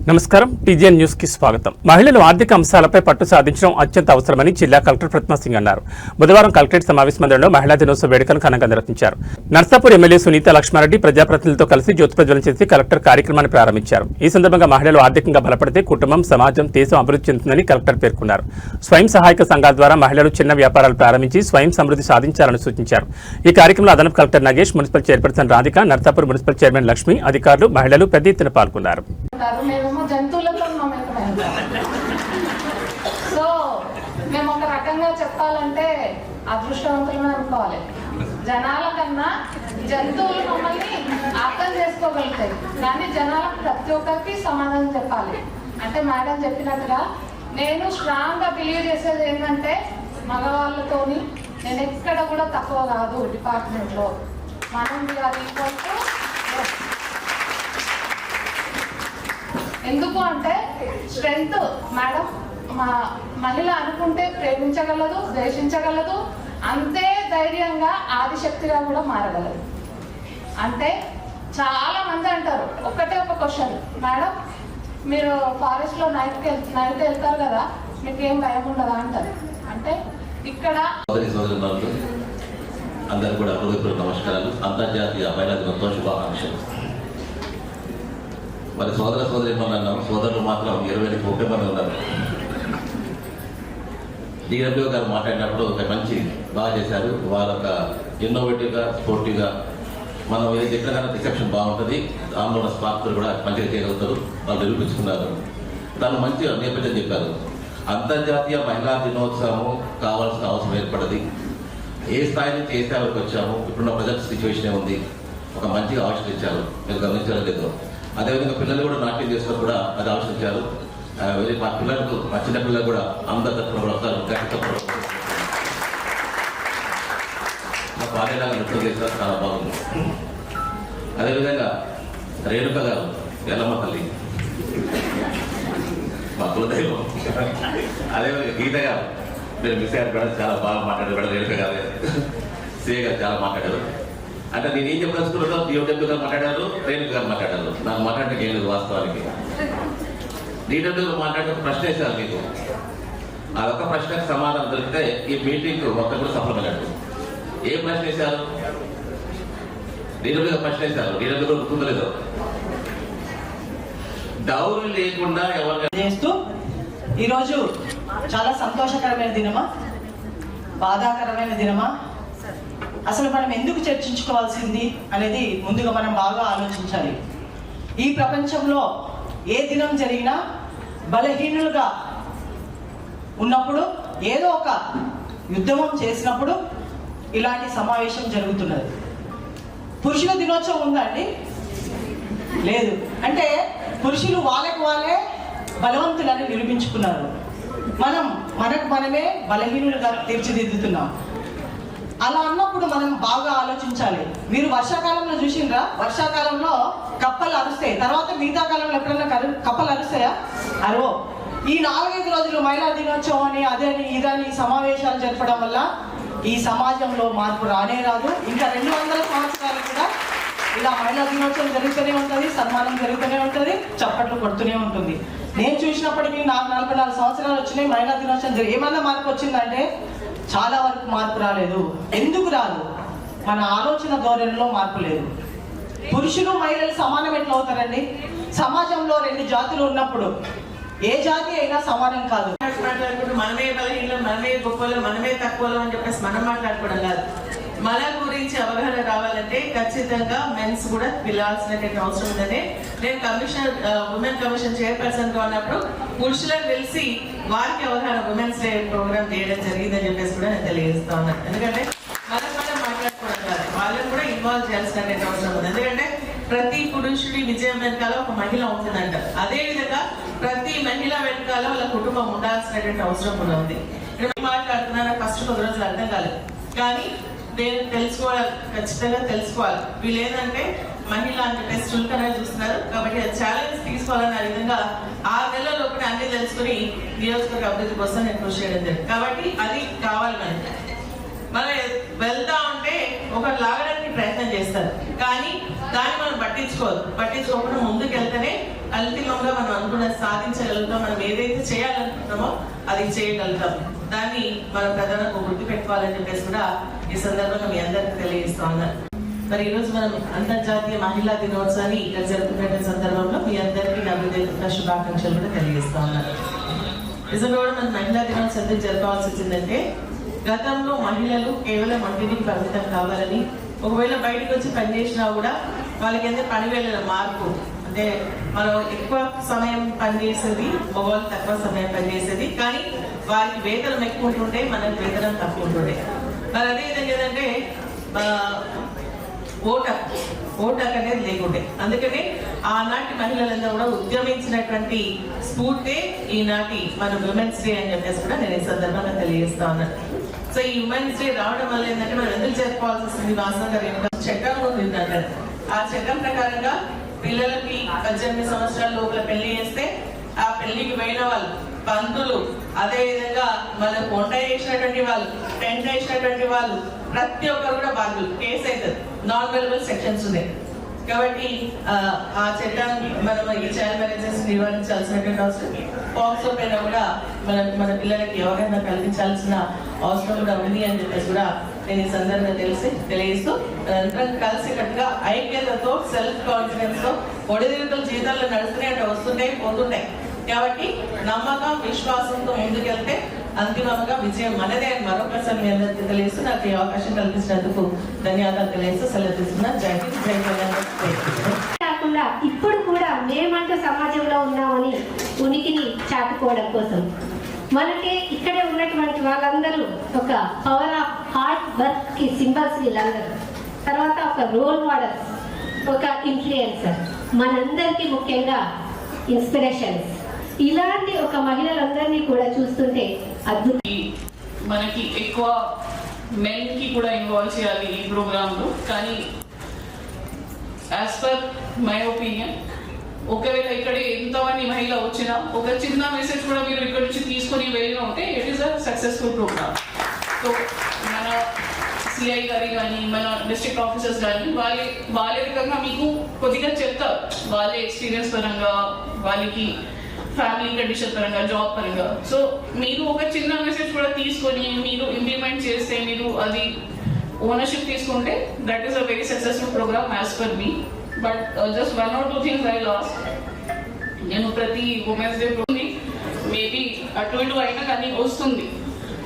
నమస్కారం TGN news కి స్వాగతం. మహిళలు ఆర్థిక అంశాలపై పట్టు సాధించడం అత్యంత అవసరమని జిల్లా కలెక్టర్ ప్రతిమా సింగ్ అన్నారు. బుధవారం కలెక్టరేట్ సమావేశ మందిరంలో మహిళా దినోత్సవ వేడుకలను ఘనంగా నిర్వహించారు. నర్సాపూర్ ఎమ్మెల్యే సునీత లక్ష్మారెడ్డి ప్రజాప్రతినిధులతో కలిసి జ్యోతి ప్రజ్వలన చేసి కలెక్టర్ కార్యక్రమాన్ని ప్రారంభించారు. ఈ సందర్భంగా మహిళలు ఆర్థికంగా బలపడితే కుటుంబం, సమాజం, దేశం అభివృద్ధి చెందుతుందని కలెక్టర్ పేర్కొన్నారు. స్వయం సహాయక సంఘాల ద్వారా మహిళలు చిన్న వ్యాపారాలు ప్రారంభించి స్వయం సమృద్ధి సాధించాలని సూచించారు. ఈ కార్యక్రమంలో అదనపు collector Nagesh, municipal chairperson Radhika, Narsapur municipal chairman Lakshmi, అధికారులు, మహిళలు పెద్ద ఎత్తున పాల్గొన్నారు. సో మేము ఒక రకంగా చెప్పాలంటే అదృష్టవంతులమే అనుకోవాలి. జనాల కన్నా జంతువులు మమ్మల్ని అర్థం చేసుకోగలుగుతాయి, కానీ జనాలకు ప్రతి ఒక్కరికి సమాధానం చెప్పాలి. అంటే మేడం చెప్పినట్టుగా నేను స్ట్రాంగ్గా బిలీవ్ చేసేది ఏంటంటే మగవాళ్ళతోని నేను ఎక్కడ కూడా తక్కువ కాదు. డిపార్ట్మెంట్లో మనం ఎందుకు అంటే స్ట్రెంగ్త్ మేడం, మా మహిళ అనుకుంటే ప్రేమించగలదు, ద్వేషించగలదు, అంతే ధైర్యంగా ఆదిశక్తిగా కూడా మారగలదు. అంటే చాలా మంది అంటారు ఒక్కటే ఒక క్వశ్చన్, మేడం మీరు ఫారెస్ట్లో నైట్ వెళ్తారు కదా, మీకు ఏం భయం ఉండదా అంటారు. అంటే ఇక్కడ అందరూ కూడా హృదయపూర్వక నమస్కారాలు. అంతర్జాతీయ మహిళా దినోత్సవ శుభాకాంక్షలు. మరి సోదరులు ఏమన్నాం, సోదరులు మాత్రం 20-30 మంది ఉన్నారు. డిడబ్ల్యూ గారు మాట్లాడినప్పుడు ఒక మంచి బాగా చేశారు. వారు ఒక ఇన్నోవేటివ్గా, స్పోర్టివ్గా మనం ఏది చెప్పినా రిసెప్షన్ బాగుంటుంది. దానిలో ఉన్న స్పార్కులు కూడా మంచిగా చేయగలుగుతారు. వాళ్ళు నిరూపించుకున్నారు. తను మంచి నేపథ్యం చెప్పారు. అంతర్జాతీయ మహిళా దినోత్సవం కావాల్సిన అవసరం ఏర్పడింది. ఏ స్థాయి నుంచి ఏ స్థాయి వరకు వచ్చాము, ఇప్పుడున్న ప్రజెంట్ సిచ్యువేషన్ ఉంది. ఒక మంచిగా ఆవిష్కరించారు, మీరు గమనించారో లేదో. అదేవిధంగా పిల్లలు కూడా నాట్యం చేసినప్పుడు కూడా అది ఆవిష్కరించారు. మా పిల్లలకు, మా చిన్న పిల్లలు కూడా అందరి తరఫున కూడా వస్తారు. మా బాల్యలాగా నృత్యం చేస్తారు, చాలా బాగుంది. అదేవిధంగా రేణుక గారు, ఎల్లమ్మ తల్లి, మా కులదైవం. అదేవిధంగా గీత గారు, మీరు మిస్ అయ్యారు కూడా, చాలా బాగా మాట్లాడారు కూడా. రేణుక గారు, సే గారు చాలా మాట్లాడారు. అంటే నేను ఏం చెప్పదలుచుకున్నారో డిఓడబ్ల్యూ గారు మాట్లాడారు, రేణుక గారు మాట్లాడారు. నాకు మాట్లాడడానికి ఏం లేదు. వాస్తవానికి డిడబ్ల్యూ గారు మాట్లాడిన ప్రశ్న వేశారు మీకు. అదొక ప్రశ్నకు సమాధానం దొరికితే ఈ మీటింగ్ ఒక్కరు కూడా సఫలమైనట్టు. ఏ ప్రశ్న వేశారు? డిడబ్ల్యూ గారు ప్రశ్న వేశారు. డిడబ్ల్యూ గారు గుర్తుందో డౌరీ లేకుండా ఎవరు చేస్తూ ఈరోజు చాలా సంతోషకరమైన దినమా, బాధాకరమైన దినమా, అసలు మనం ఎందుకు చర్చించుకోవాల్సింది అనేది ముందుగా మనం బాగా ఆలోచించాలి. ఈ ప్రపంచంలో ఏ దినం జరిగినా బలహీనులుగా ఉన్నప్పుడు, ఏదో ఒక యుద్ధం చేసినప్పుడు ఇలాంటి సమావేశం జరుగుతున్నది. పురుషుల దినోత్సవం ఉందండి? లేదు. అంటే పురుషులు వాళ్ళకు వాళ్ళే బలవంతులని నిరూపించుకున్నారు. మనకు మనమే బలహీనులుగా తీర్చిదిద్దుతున్నాం. అలా అన్నప్పుడు మనం బాగా ఆలోచించాలి. మీరు వర్షాకాలంలో చూసిండ్రా? వర్షాకాలంలో కప్పలు అరుస్తాయి, తర్వాత మిగతా కాలంలో ఎప్పుడైనా కప్పలు అరుస్తాయా? అరవో. ఈ 4-5 రోజులు మహిళా దినోత్సవం అని, అదని ఇదని సమావేశాలు జరపడం వల్ల ఈ సమాజంలో మార్పు రానే రాదు. ఇంకా 200 సంవత్సరాలు కూడా ఇలా మహిళా దినోత్సవం జరుగుతూనే ఉంటుంది, సన్మానం జరుగుతూనే ఉంటుంది, చప్పట్లు కొడుతూనే ఉంటుంది. నేను చూసినప్పటికీ నాకు 44 సంవత్సరాలు వచ్చినాయి. మహిళా దినోత్సవం ఏమన్నా మార్పు వచ్చిందంటే చాలా వరకు మార్పు రాలేదు. ఎందుకు రాదు? మన ఆలోచన ధోరణిలో మార్పు లేదు. పురుషులు మహిళలు సమానం ఎట్లా అవుతారండి? సమాజంలో 2 జాతులు ఉన్నప్పుడు ఏ జాతి అయినా సమానం కాదు. మనమే బలహీనం, మనమే గొప్పలు, మనమే తక్కువలు అని చెప్పేసి మనం మాట్లాడుకోవడం కాదు. మన గురించి అవగాహన రావాలంటే ఖచ్చితంగా మెన్స్ కూడా పిలవాల్సినటువంటి అవసరం ఉందని నేను ఉమెన్ కమిషన్ చైర్పర్సన్ గా ఉన్నప్పుడు పురుషులను తెలిసి వారికి అవగాహన ఉమెన్స్ డే ప్రోగ్రామ్ చేయడం జరిగిందని చెప్పేసి కూడా నేను తెలియజేస్తా ఉన్నాను. ఎందుకంటే మనం మాట్లాడుకోవడం కాదు, వాళ్ళని కూడా ఇన్వాల్వ్ చేయాల్సినటువంటి అవసరం ఉంది. ఎందుకంటే ప్రతి పురుషుడి విజయం వెనకాల ఒక మహిళ ఉంటుందంట. అదే విధంగా ప్రతి మహిళ వెనకాల వాళ్ళ కుటుంబం ఉండాల్సినటువంటి అవసరం కూడా ఉంది. మాట్లాడుతున్నా ఫస్ట్ 10 రోజులు అర్థం కాలేదు, కానీ నేను తెలుసుకోవాలి, ఖచ్చితంగా తెలుసుకోవాలి. వీళ్ళు ఏంటంటే మహిళ అని చెప్పేసి చులకనగా చూస్తున్నారు. కాబట్టి అది ఛాలెంజ్ తీసుకోవాలనే విధంగా 6 నెలల లోపల అన్ని తెలుసుకుని నియోజకవర్గ అభివృద్ధి కోసం నేను కృషి చేయడం జరిగింది. కాబట్టి అది కావాలి. మనం వెళ్తా ఉంటే ఒక లాగడానికి ప్రయత్నం చేస్తారు. కానీ దాన్ని మనం పట్టించుకోకుండా ముందుకెళ్తేనే అంతిమంగా మనం అనుకున్నది సాధించగలుగుతాం. మనం ఏదైతే చేయాలనుకుంటున్నామో అది చేయగలుగుతాం. దాన్ని మనం ప్రధానంగా గుర్తుపెట్టుకోవాలని చెప్పేసి కూడా ఈ సందర్భంగా మీ అందరికీ తెలియజేస్తా ఉన్నాను. మరి ఈరోజు మనం అంతర్జాతీయ మహిళా దినోత్సవాన్ని ఇక్కడ జరుపుకునే సందర్భంలో మీ అందరికీ నా హృదయపూర్వక శుభాకాంక్షలు కూడా తెలియజేస్తా ఉన్నాను. నిజంగా కూడా మనం మహిళా దినోత్సవం ఎందుకు జరపాల్సి వచ్చిందంటే, గతంలో మహిళలు కేవలం వంటింటికి పరిమితం కావాలని, ఒకవేళ బయటకు వచ్చి పనిచేసినా కూడా వాళ్ళకి ఎంత పని వేళల మార్పు అంటే మనం ఎక్కువ సమయం పనిచేసేది, మగవాళ్ళు తక్కువ సమయం పనిచేసేది, కానీ వారికి వేతనం ఎక్కువ ఉంటుండే, మనకి వేతనం తక్కువ ఉంటుండే. మరి అదేవిధంగా ఏంటంటే ఓటాక్ అనేది లేకుండే. అందుకనే ఆనాటి మహిళలందరూ కూడా ఉద్యమించినటువంటి స్ఫూర్తే ఈనాటి మన ఉమెన్స్ డే అని చెప్పేసి కూడా నేను ఈ సందర్భంగా తెలియజేస్తా ఉన్నాను. సో ఈ ఉమెన్స్ డే రావడం వల్ల ఏంటంటే మనం ఎందుకు జరుపుకోవాల్సి వస్తుంది, వాస్తవంగా చట్టం ఉంది. ఆ చట్టం ప్రకారంగా పిల్లలకి 18 సంవత్సరాల లోపల పెళ్లి చేస్తే ఆ పెళ్లికి పోయిన వాళ్ళు, పంతులు, అదేవిధంగా మనకు వంట చేసినటువంటి వాళ్ళు, టెంట్ వేసినటువంటి వాళ్ళు, ప్రతి ఒక్కరు కూడా బాధ్యులు. కేసు అవుతుంది. నాన్ వెలబుల్ సెక్షన్స్ ఉన్నాయి కాబట్టి ఆ చట్టాన్ని మనం ఈ చైల్డ్ మ్యారేజెస్ నివారించాల్సినటువంటి అవసరం, పాక్సో పైన కూడా మన పిల్లలకి అవగాహన కల్పించాల్సిన అవసరం కూడా ఉంది అని చెప్పేసి కూడా నేను ఈ సందర్భంగా తెలియజేస్తూ అందరం కలిసికట్టుగా ఐక్యతతో, సెల్ఫ్ కాన్ఫిడెన్స్ తో ఒడిదిరుగుల జీవితాల్లో నడుస్తూనే అంటే వస్తుంటాయి, పోతుంటాయి. కాబట్టి నమ్మకం, విశ్వాసంతో ముందుకెళ్తే అంతిమంగా విజయం మనదే అని మరొకసారి మీ అందరికీ తెలియజేస్తూ నాకు ఈ అవకాశం కల్పించినందుకు ధన్యవాదాలు తెలియజేస్తూ సెలవు తీసుకున్నా. జై హింద్, జై తెలంగాణ. కాకుండా ఇప్పుడు కూడా మేమంటూ సమాజంలో ఉన్నామని ఉనికిని చాటుకోవడం కోసం మనకి ఇక్కడే ఉన్నటువంటి వాళ్ళందరూ ఒక పవర్ ఆఫ్ హార్డ్ వర్క్ కి సింబల్స్ వీళ్ళందరూ. తర్వాత ఒక రోల్ మోడల్స్, ఒక ఇన్ఫ్లుయెన్సర్, మనందరికీ ముఖ్యంగా ఇన్స్పిరేషన్స్. ఇలాంటి ఒక మహిళలందరినీ కూడా చూస్తుంటే అద్భుతం. మనకి ఎక్కువ మెన్ కి కూడా ఇన్వాల్వ్ చేయాలి ఈ ప్రోగ్రామ్ లో. కానీ యాజ్ పర్ మై ఒపీనియన్, ఒకవేళ ఇక్కడ ఎంతమంది మహిళ వచ్చినా ఒక చిన్న మెసేజ్ కూడా మీరు ఇక్కడ నుంచి తీసుకొని వెళ్ళిన ఉంటే it is a successful program. So మన సిఐ గారి కానీ, మన డిస్ట్రిక్ట్ ఆఫీసర్స్ కానీ వాళ్ళే విధంగా మీకు కొద్దిగా చెప్తారు, వాళ్ళే ఎక్స్పీరియన్స్ పరంగా, వాళ్ళకి ఫ్యామిలీ కండిషన్ పరంగా, జాబ్ పరంగా. సో మీరు ఒక చిన్న మెసేజ్ కూడా తీసుకొని మీరు ఇంప్లిమెంట్ చేస్తే, మీరు అది ఓనర్షిప్ తీసుకుంటే that is a very successful program as per me. But just 1 or 2 things I lost. నేను ప్రతి ఉమెన్స్ డే మేబీ అటు ఇటు అయినా కానీ వస్తుంది.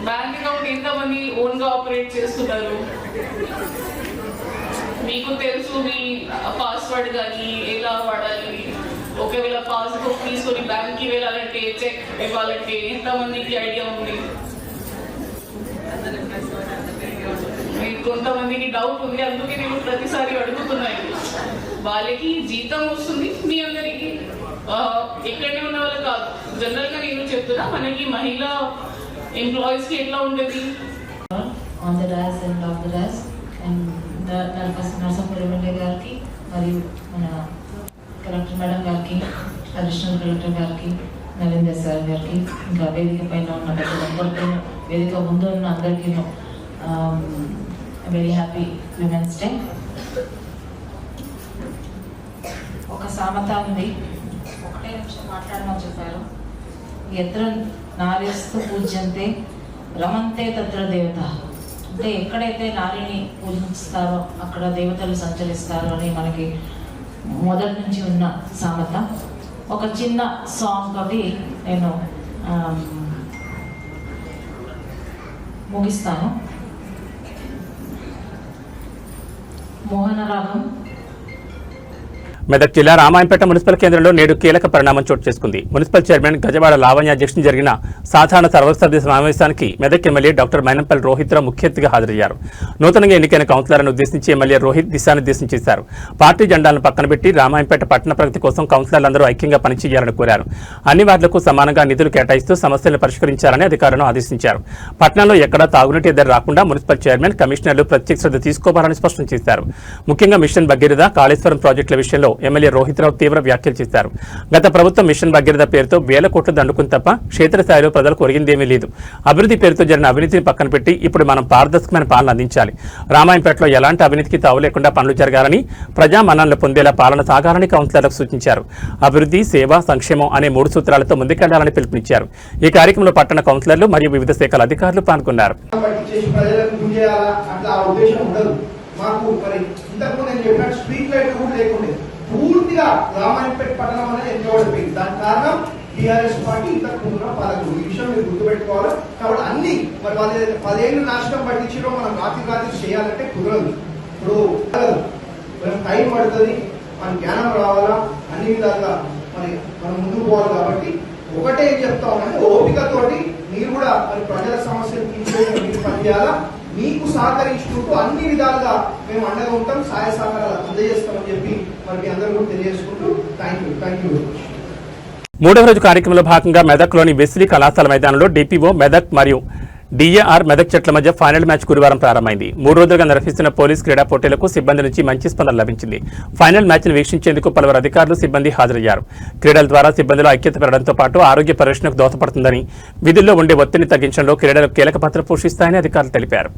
బ్యాంక్ అకౌంట్ ఎంతమంది ఓన్గా ఆపరేట్ చేస్తున్నారు మీకు తెలుసు. మీ పాస్వర్డ్ కానీ ఎలా వాడాలి, ఒకవేళ పాస్బుక్ తీసుకొని బ్యాంక్కి వెళ్ళాలంటే, చెక్ ఇవ్వాలంటే ఎంతమందికి ఐడియా ఉంది? కొంతమందికి డౌట్ ఉంది, అందుకే నేను ప్రతిసారి అడుగుతున్నాను. వాళ్ళకి జీతం వస్తుంది, మీ అందరికి ఎక్కడనే ఉన్న వాళ్ళు కాదు. జనరల్ గా నేను చెప్తున్నా, మనకి మహిళా ఎంప్లాయీస్ కి ఎట్లా ఉండేది నర్సాపూర్ ఎమ్మెల్యే గారికి మరియు మన కలెక్టర్ మేడం గారికి, అడిషనల్ కలెక్టర్ గారికి, నవీందర్ సార్ గారికి, ఇంకా వేదిక పైన ఉన్న పెద్దలందరికీ, వేదిక ముందు ఉన్న అందరికీ వెరీ హ్యాపీ విమెన్స్ డే. ఒక సామెత ఉంది, ఒకటే నిమిషం మాట్లాడమని చెప్పారు. ఎత్ర నార్యస్తు పూజ్యంతే రమంతే తత్ర దేవత. అంటే ఎక్కడైతే నారిని పూజిస్తారో అక్కడ దేవతలు సంచరిస్తారు అని మనకి మొదటి నుంచి ఉన్న సామెత. ఒక చిన్న సాంగ్ తోటి నేను ముగిస్తాను. మోహన రాగం. మెదక్ జిల్లా రామాయంపేట మున్సిపల్ కేంద్రంలో నేడు కీలక పరిణామం చోటు చేసుకుంది. మున్సిపల్ చైర్మన్ గజవాడ లావణ్య అధ్యక్షతన జరిగిన సాధారణ సర్వసభ్య సమావేశానికి మెదక్ ఎమ్మెల్యే డాక్టర్ మైనంపల్లి రోహిత్రావు ముఖ్య అతిథిగా హాజరయ్యారు. నూతనంగా ఎన్నికైన కౌన్సిలర్లను ఉద్దేశించి ఎమ్మెల్యే రోహిత్ దిశానిర్దేశం చేశారు. పార్టీ జెండాలను పక్కన పెట్టి రామాయంపేట పట్టణ ప్రగతి కోసం కౌన్సిలర్లందరూ ఐక్యంగా పనిచేయాలని కోరారు. అన్ని వార్డులకు సమానంగా నిధులు కేటాయిస్తూ సమస్యలను పరిష్కరించాలని అధికారులను ఆదేశించారు. పట్టణంలో ఎక్కడా తాగునీటి ఎద్దరు రాకుండా మున్సిపల్ చైర్మన్, కమిషనర్లు ప్రత్యేక శ్రద్ధ తీసుకోవాలని స్పష్టం చేశారు. ముఖ్యంగా మిషన్ భగీరథ, కాళేశ్వరం ప్రాజెక్టుల విషయంలో ఎమ్మెల్యే రోహిత్రావు తీవ్ర వ్యాఖ్యలు చేశారు. గత ప్రభుత్వం మిషన్ భగీరథ పేరుతో వేల కోట్లు దండుకుని తప్ప క్షేత్రస్థాయిలో ప్రజలకు ఒరిగిందేమీ లేదు. అభివృద్ధి పేరుతో జరిగిన అవినీతిని పక్కన పెట్టి ఇప్పుడు మనం పారదర్శకమైన పాలన అందించాలి. రామాయంపేటలో ఎలాంటి అవినీతికి తావు లేకుండా పనులు జరగాలని, ప్రజా మన్ననలు పొందేలా పాలన సాగాలని కౌన్సిలర్లకు సూచించారు. అభివృద్ధి, సేవ, సంక్షేమం అనే 3 సూత్రాలతో ముందుకెళ్లాలని పిలుపునిచ్చారు. ఈ కార్యక్రమంలో పట్టణ కౌన్సిలర్లు మరియు వివిధ శాఖల అధికారులు పాల్గొన్నారు. పూర్తిగా రామాయంపేట పట్టణం అనేది ఎంచబడిపోయింది. దాని కారణం టీఆర్ఎస్ పార్టీ ఇంతకు ముందున్న పాలకులు. ఈ విషయం మీరు గుర్తుపెట్టుకోవాలి. కాబట్టి అన్ని మరి 10 ఏళ్ళు నాశనం పట్టించడం మనం రాత్రి చేయాలంటే కుదరదు. ఇప్పుడు టైం పడుతుంది, మన జ్ఞానం రావాలా, అన్ని విధాలుగా మనం ముందుకు పోవాలి. కాబట్టి ఒకటే ఏం చెప్తా ఉన్నానంటే ఓపికతోటి మీరు కూడా మరి ప్రజల సమస్యలు తీర్చేయడం మీరు పనిచేయాలా. మీకు సహకరించుకుంటూ అన్ని విధాలుగా మేము అండగా ఉంటాం, సహాయ సహకారాలు అందజేస్తామని చెప్పి మరి మీ అందరూ కూడా తెలియజేసుకుంటూ థ్యాంక్ యూ. 3వ రోజు కార్యక్రమంలో భాగంగా మెదక్లోని వెస్లీ కళాశాల మైదానంలో డిపిఓ మెదక్ మరియు డిఏఆర్ మెదక్ జట్ల మధ్య ఫైనల్ మ్యాచ్ గురువారం ప్రారంభమైంది. 3 రోజులుగా నిర్వహిస్తున్న పోలీస్ క్రీడా పోటీలకు సిబ్బంది నుంచి మంచి స్పందన లభించింది. ఫైనల్ మ్యాచ్ను వీక్షించేందుకు పలువురు అధికారులు, సిబ్బంది హాజరయ్యారు. క్రీడల ద్వారా సిబ్బందిలో ఐక్యత పెరగడంతో పాటు ఆరోగ్య పరిరక్షణకు దోహదపడుతుందని, విధుల్లో ఉండే ఒత్తిడిని తగ్గించడంలో క్రీడలు కీలక పాత్ర పోషిస్తాయని అధికారులు తెలిపారు.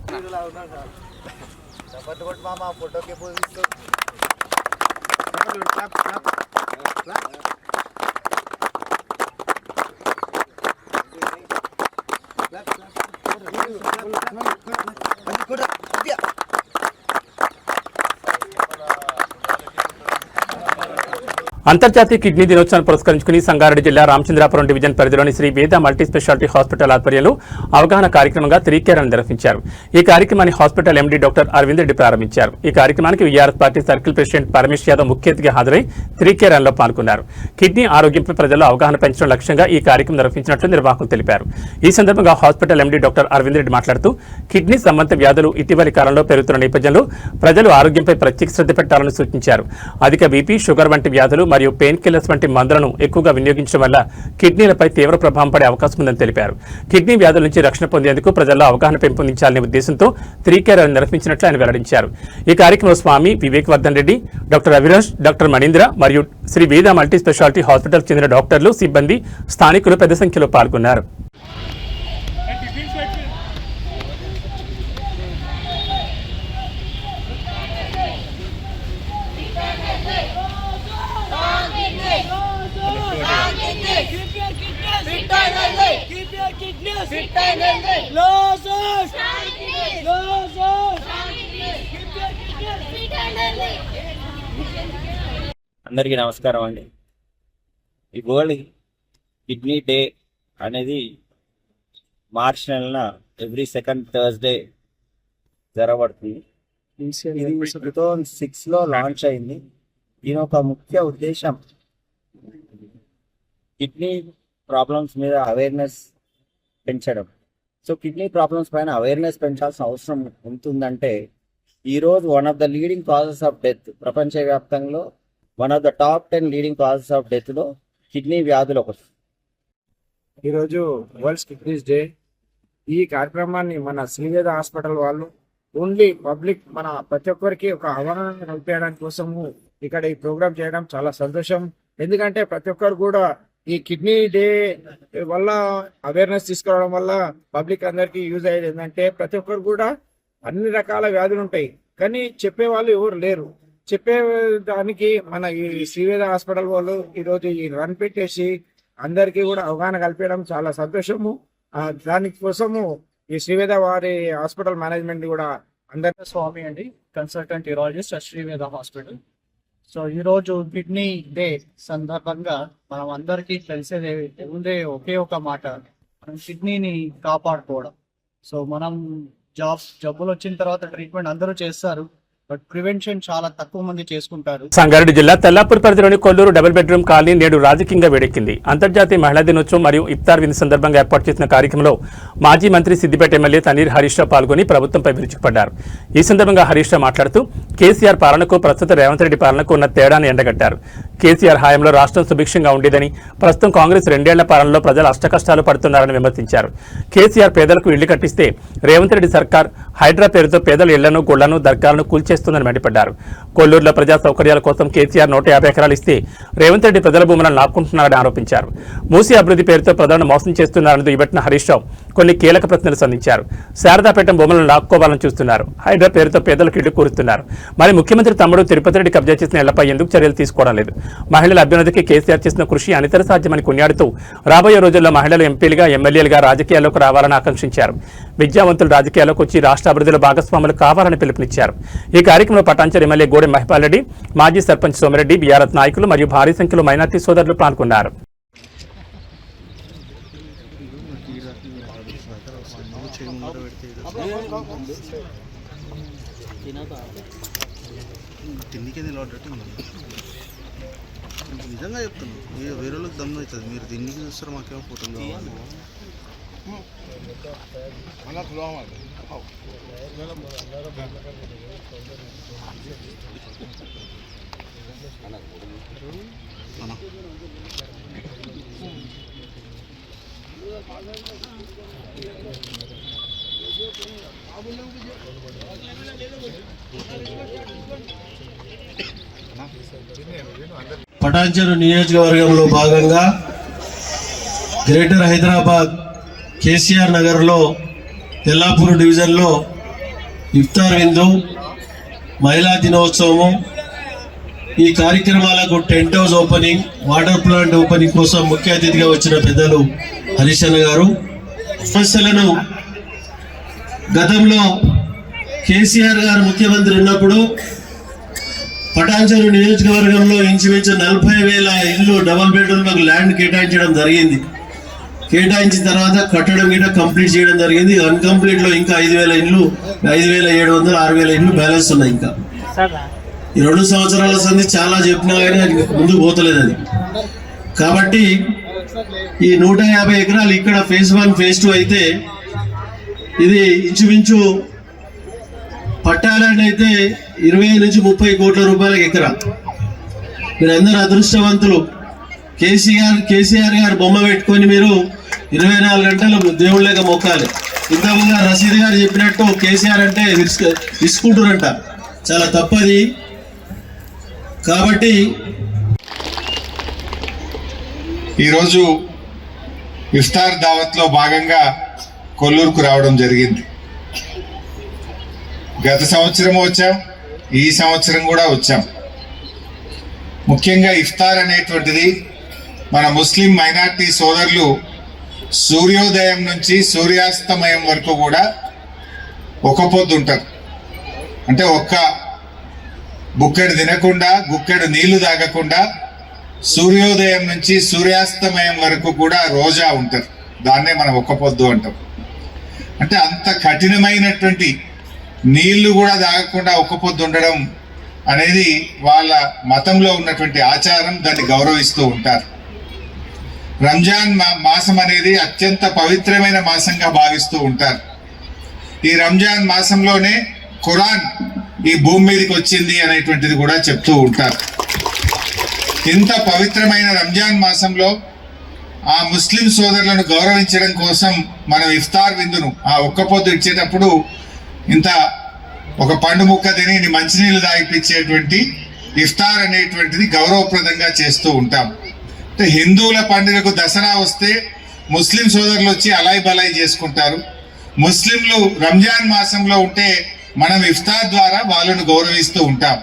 అంతర్జాతీయ కిడ్నీ దినోత్సవాన్ని పురస్కరించుకుని సంగారెడ్డి జిల్లా రామచంద్రాపురం డివిజన్ పరిధిలోని శ్రీ వేద మల్టీ స్పెషాలిటీ హాస్పిటల్ ఆధ్వర్యంలో అవగాహన కార్యక్రమంగా 3 కేర్ నిర్వహించారు. ఈ కార్యక్రమాన్ని hospital MD doctor Arvind Reddy ప్రారంభించారు. ఈ కార్యక్రమానికి VRS party circle president Paramesh Yadav ముఖ్య అతిథిగా హాజరై 3 కేర్ లో పాల్గొన్నారు. కిడ్నీ ఆరోగ్యంపై ప్రజల్లో అవగాహన పెంచడం లక్ష్యంగా ఈ కార్యక్రమం నిర్వహించినట్లు నిర్వాహకులు తెలిపారు. ఈ సందర్భంగా hospital MD doctor Arvind Reddy మాట్లాడుతూ కిడ్నీ సంబంధిత వ్యాధులు ఇటీవలి కాలంలో పెరుగుతున్న నేపథ్యంలో ప్రజలు ఆరోగ్యంపై ప్రత్యేక శ్రద్ధ పెట్టాలని సూచించారు. అధిక బీపీ, షుగర్ వంటి వ్యాధులు మరియు పెయిన్ కిల్లర్స్ వంటి మందులను ఎక్కువగా వినియోగించడం వల్ల కిడ్నీలపై తీవ్ర ప్రభావం పడే అవకాశం ఉందని తెలిపారు. కిడ్నీ వ్యాధుల నుంచి రక్షణ పొందేందుకు ప్రజల్లో అవగాహన పెంపొందించాలనే ఉద్దేశంతో 3 కేర్ నిర్వహించినట్లు ఆయన వెల్లడించారు. ఈ కార్యక్రమంలో స్వామి వివేక్ వర్ధన్ రెడ్డి, డాక్టర్ అవినాష్, డాక్టర్ మణీంద్ర మరియు శ్రీ వేద మల్టీ స్పెషాలిటీ హాస్పిటల్ చెందిన డాక్టర్లు, సిబ్బంది, స్థానికులు పెద్ద సంఖ్యలో పాల్గొన్నారు. అందరికీ నమస్కారం అండి. ఈ వరల్డ్ కిడ్నీ డే అనేది మార్చ్ నెలన ఎవ్రీ సెకండ్ థర్స్డే జరగబడుతుంది. ఇది 2006లో లాంచ్ అయింది. దీని ఒక ముఖ్య ఉద్దేశం కిడ్నీ ప్రాబ్లమ్స్ మీద అవేర్నెస్ పెంచడం. సో కిడ్నీ ప్రాబ్లమ్స్ పైన అవేర్నెస్ పెంచాల్సిన అవసరం ఉంటుందంటే ఈరోజు one of the leading causes of death, ప్రపంచవ్యాప్తంలో one of the top 10 leading causes of డెత్లో కిడ్నీ వ్యాధులు ఒకటి. ఈరోజు వరల్డ్ కిడ్నీస్ డే. ఈ కార్యక్రమాన్ని మన శ్రీవేద హాస్పిటల్ వాళ్ళు ఓన్లీ పబ్లిక్ మన ప్రతి ఒక్కరికి ఒక అవగాహన కల్పించడానికి కోసము ఇక్కడ ఈ ప్రోగ్రామ్ చేయడం చాలా సంతోషం. ఎందుకంటే ప్రతి ఒక్కరు కూడా ఈ కిడ్నీ డే వల్ల అవేర్నెస్ తీసుకురావడం వల్ల పబ్లిక్ అందరికీ యూజ్ అయ్యేది ఏంటంటే ప్రతి ఒక్కరు కూడా అన్ని రకాల వ్యాధులు ఉంటాయి, కానీ చెప్పే వాళ్ళు ఎవరు లేరు. చెప్పే దానికి మన ఈ శ్రీవేద హాస్పిటల్ వాళ్ళు ఈరోజు ఈ రన్ పెట్టేసి అందరికీ కూడా అవగాహన కల్పించడం చాలా సంతోషము. దానికోసము ఈ శ్రీవేద వారి హాస్పిటల్ మేనేజ్మెంట్ కూడా అందరి స్వామి అండి, consultant urologist Sri Veda hospital. So ఈరోజు కిడ్నీ డే సందర్భంగా మనం అందరికీ తెలిసేది ఉండే ఒకే ఒక మాట, మనం కిడ్నీని కాపాడుకోవడం. సో మనం జబ్బులు వచ్చిన తర్వాత ట్రీట్మెంట్ అందరూ చేస్తారు, బట్ ప్రివెన్షన్ చాలా తక్కువ మంది చేసుకుంటారు. సంగారెడ్డి జిల్లా తెల్లాపూర్ పరిధిలోని కొల్లూరు డబుల్ బెడ్రూమ్ కాలనీ నేడు రాజకీయంగా వేడెక్కింది. అంతర్జాతీయ మహిళా దినోత్సవం మరియు ఇఫ్తార్ విందు సందర్భంగా ఏర్పాటు చేసిన కార్యక్రమంలో మాజీ మంత్రి సిద్దిపేట ఎమ్మెల్యే తన్నీర్ హరీష్ రావు పాల్గొని ప్రభుత్వంపై విరుచుకుపడ్డారు. ఈ సందర్భంగా హరీష్ రావు మాట్లాడుతూ కేసీఆర్ పాలనకు ప్రస్తుత రేవంత్ రెడ్డి పాలనకు ఉన్న తేడాను ఎండగట్టారు. కేసీఆర్ హయాంలో రాష్ట్రం సుభిక్షంగా ఉండేదని, ప్రస్తుతం కాంగ్రెస్ 2 ఏళ్ల పాలనలో ప్రజలు అష్టకష్టాలు పడుతున్నారని విమర్శించారు. కేసీఆర్ పేదలకు ఇళ్లు కట్టిస్తే రేవంత్ రెడ్డి సర్కార్ హైడ్రా పేరుతో పేదల ఇళ్లను, గుళ్లను, దర్గాలను కూల్చేస్తుందని మండిపడ్డారు. కొల్లూరులో ప్రజా సౌకర్యాల కోసం కేసీఆర్ 150 ఎకరాలు ఇస్తే రేవంత్ రెడ్డి ప్రజల భూములను లాక్కుంటున్నారని ఆరోపించారు. మూసీ అభివృద్ధి పేరుతో ప్రజలను మోసం చేస్తున్నారని దుయ్యబట్టిన హరీష్ రావు కొన్ని కీలక ప్రశ్నలు సంధించారు. శారదాపేట భూములను లాక్కోవాలని చూస్తున్నారు. హైడ్రా పేరుతో పేదలకు ఇళ్లు కూరుస్తున్నారు. మరి ముఖ్యమంత్రి తమ్ముడు తిరుపతి రెడ్డి కబ్జా చేసిన ఇళ్లపై ఎందుకు చర్యలు తీసుకోవడం లేదు? మహిళల అభ్యున్నతికి కేసీఆర్ చేసిన కృషి అనితర సాధ్యమని కొనియాడుతూ రాబోయే రోజుల్లో మహిళలు ఎంపీలుగా, ఎమ్మెల్యేలుగా రాజకీయాల్లోకి రావాలని ఆకాంక్షించారు. విద్యావంతులు రాజకీయాల్లోకి వచ్చి రాష్ట్ర అభివృద్ధిలో భాగస్వాములు కావాలని పిలుపునిచ్చారు. ఈ కార్యక్రమంలో పటాన్చెరు ఎమ్మెల్యే గోడెం మహిపాల్ రెడ్డి, మాజీ సర్పంచ్ సోమిరెడ్డి, బీఆర్ఎస్ నాయకులు మరియు భారీ సంఖ్యలో మైనార్టీ సోదరులు పాల్గొన్నారు. నిజంగా చెప్తున్నాను, వేరే వాళ్ళకి దమ్ము అవుతుంది. మీరు దీనికి చూస్తారు, మాకేమో ఫోటో కావాలి. పటాన్చెరు నియోజకవర్గంలో భాగంగా గ్రేటర్ హైదరాబాద్ కేసీఆర్ నగర్లో తెల్లాపూర్ డివిజన్లో ఇఫ్తార్ విందు, మహిళా దినోత్సవము, ఈ కార్యక్రమాలకు tent house opening, water plant opening కోసం ముఖ్య అతిథిగా వచ్చిన పెద్దలు హరీష్ అన్న గారు సమస్యలను గతంలో కేసీఆర్ గారు ముఖ్యమంత్రి ఉన్నప్పుడు పటాన్చెరు నియోజకవర్గంలో ఇంచుమించు 40,000 ఇళ్ళు డబుల్ బెడ్రూమ్లకు ల్యాండ్ కేటాయించడం జరిగింది. కేటాయించిన తర్వాత కట్టడం గిట్ట కంప్లీట్ చేయడం జరిగింది. అన్కంప్లీట్లో ఇంకా 5,000 ఇళ్ళు, 5,700, 6,000 ఇళ్ళు బ్యాలెన్స్ ఉన్నాయి. ఇంకా ఈ 2 సంవత్సరాల సంది చాలా చెప్పినా కానీ అది ముందుకు పోతలేదు. అది కాబట్టి ఈ 150 ఎకరాలు ఇక్కడ ఫేజ్ 1, ఫేజ్ 2 అయితే ఇది ఇంచుమించు పట్టాలని అయితే 20 నుంచి 30 కోట్ల రూపాయలకు ఎకరా. మీరందరూ అదృష్టవంతులు. కేసీఆర్ గారు బొమ్మ పెట్టుకొని మీరు 24 గంటలు దేవుళ్ళగా మొక్కాలి. ఇంతకుముందు రషీద్ గారు చెప్పినట్టు కేసీఆర్ అంటే విసుకుంటారంట, చాలా తప్పది. కాబట్టి ఈరోజు ఇఫ్తార్ దావత్లో భాగంగా కొల్లూరుకు రావడం జరిగింది. గత సంవత్సరం వచ్చాం, ఈ సంవత్సరం కూడా వచ్చాం. ముఖ్యంగా ఇఫ్తార్ అనేటువంటిది మన ముస్లిం మైనార్టీ సోదరులు సూర్యోదయం నుంచి సూర్యాస్తమయం వరకు కూడా ఒక పొద్దు ఉంటారు. అంటే ఒక్క బుక్కెడు తినకుండా, గుక్కెడు నీళ్లు తాగకుండా సూర్యోదయం నుంచి సూర్యాస్తమయం వరకు కూడా రోజా ఉంటారు. దాన్నే మనం ఒక్క పొద్దు అంటాం. అంటే అంత కఠినమైనటువంటి నీళ్లు కూడా తాగకుండా ఒక్క పొద్దు ఉండడం అనేది వాళ్ళ మతంలో ఉన్నటువంటి ఆచారం. దాన్ని గౌరవిస్తూ ఉంటారు. రంజాన్ మాసం అనేది అత్యంత పవిత్రమైన మాసంగా భావిస్తూ ఉంటారు. ఈ రంజాన్ మాసంలోనే ఖురాన్ ఈ భూమి మీదకి వచ్చింది అనేటువంటిది కూడా చెప్తూ ఉంటారు. ఇంత పవిత్రమైన రంజాన్ మాసంలో ఆ ముస్లిం సోదరులను గౌరవించడం కోసం మనం ఇఫ్తార్ విందును ఆ ఒక్క పొద్దు ఇచ్చేటప్పుడు ఇంత ఒక పండు ముక్క తిని మంచినీళ్ళు తాగిపించేటువంటి ఇఫ్తార్ అనేటువంటిది గౌరవప్రదంగా చేస్తూ ఉంటాం. అంటే హిందువుల పండుగకు దసరా వస్తే ముస్లిం సోదరులు వచ్చి అలాయ్ బలాయ్ చేసుకుంటారు. ముస్లింలు రంజాన్ మాసంలో ఉంటే మనం ఇఫ్తార్ ద్వారా వాళ్ళను గౌరవిస్తూ ఉంటాం.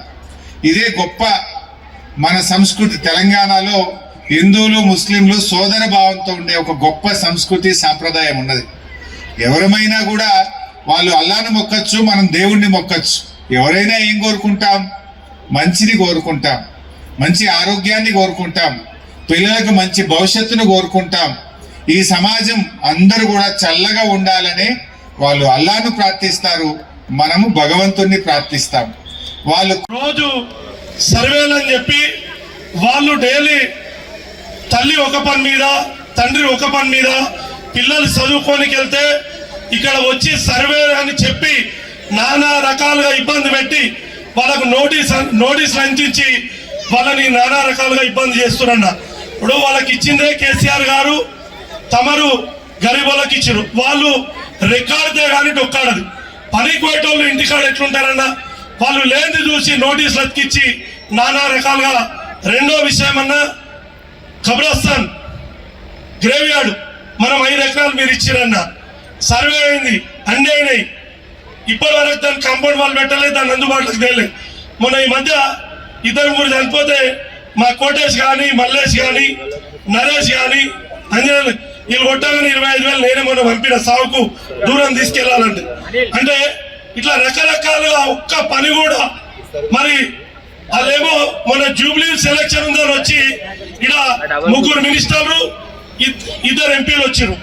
ఇదే గొప్ప మన సంస్కృతి. తెలంగాణలో హిందువులు, ముస్లింలు సోదర భావంతో ఉండే ఒక గొప్ప సంస్కృతి, సాంప్రదాయం ఉన్నది. ఎవరమైనా కూడా వాళ్ళు అల్లాను మొక్కచ్చు, మనం దేవుణ్ణి మొక్కచ్చు. ఎవరైనా ఏం కోరుకుంటాం? మంచిని కోరుకుంటాం, మంచి ఆరోగ్యాన్ని కోరుకుంటాం, పిల్లలకు మంచి భవిష్యత్తును కోరుకుంటాం. ఈ సమాజం అందరూ కూడా చల్లగా ఉండాలని వాళ్ళు అల్లాను ప్రార్థిస్తారు, మనము భగవంతుణ్ణి ప్రార్థిస్తాం. వాళ్ళు రోజు సర్వేలు అని చెప్పి వాళ్ళు డైలీ తల్లి ఒక పని మీద, తండ్రి ఒక పని మీద, పిల్లలు చదువుకోనికి వెళ్తే ఇక్కడ వచ్చి సర్వే అని చెప్పి నానా రకాలుగా ఇబ్బంది పెట్టి వాళ్ళకు నోటీసులు అందించి వాళ్ళని నానా రకాలుగా ఇబ్బంది చేస్తున్నా. ఇప్పుడు వాళ్ళకి ఇచ్చిందే కేసీఆర్ గారు, తమరు గరీబులకు ఇచ్చారు. వాళ్ళు రికార్డుదే కానీ డొక్కాడదు. పనికి పోయేటోళ్ళు ఇంటికాడ ఎట్లుంటారన్నా, వాళ్ళు లేనిది చూసి నోటీసులు అతికిచ్చి నానా రకాలుగా. రెండో విషయం అన్నా, ఖబ్రస్థాన్ గ్రేవ్ యార్డ్ మనం 5 ఎకరాలు మీరు ఇచ్చిరన్నా, సర్వే అయింది, అన్నీ అయినాయి. ఇప్పటి వరకు దాన్ని కాంపౌండ్ వాళ్ళు పెట్టలేదు, దాన్ని అందుబాటులోకి తేలేదు. మొన్న ఈ మధ్య 2-3 చనిపోతే మా కోటేష్ కానీ, మల్లేష్ కానీ, నరేష్ కానీ, అంజనేయులు వీళ్ళు కొట్టగానే 25,000 నేనే మొన్న పంపిన సాగుకు దూరం తీసుకెళ్లాలంటే. అంటే ఇట్లా రకరకాలుగా ఒక్క పని కూడా. మరి వాళ్ళేమో మన జూబ్లీ సెలక్షన్ ఉందని వచ్చి ఇలా 3 మినిస్టర్లు 2 ఎంపీలు వచ్చారు,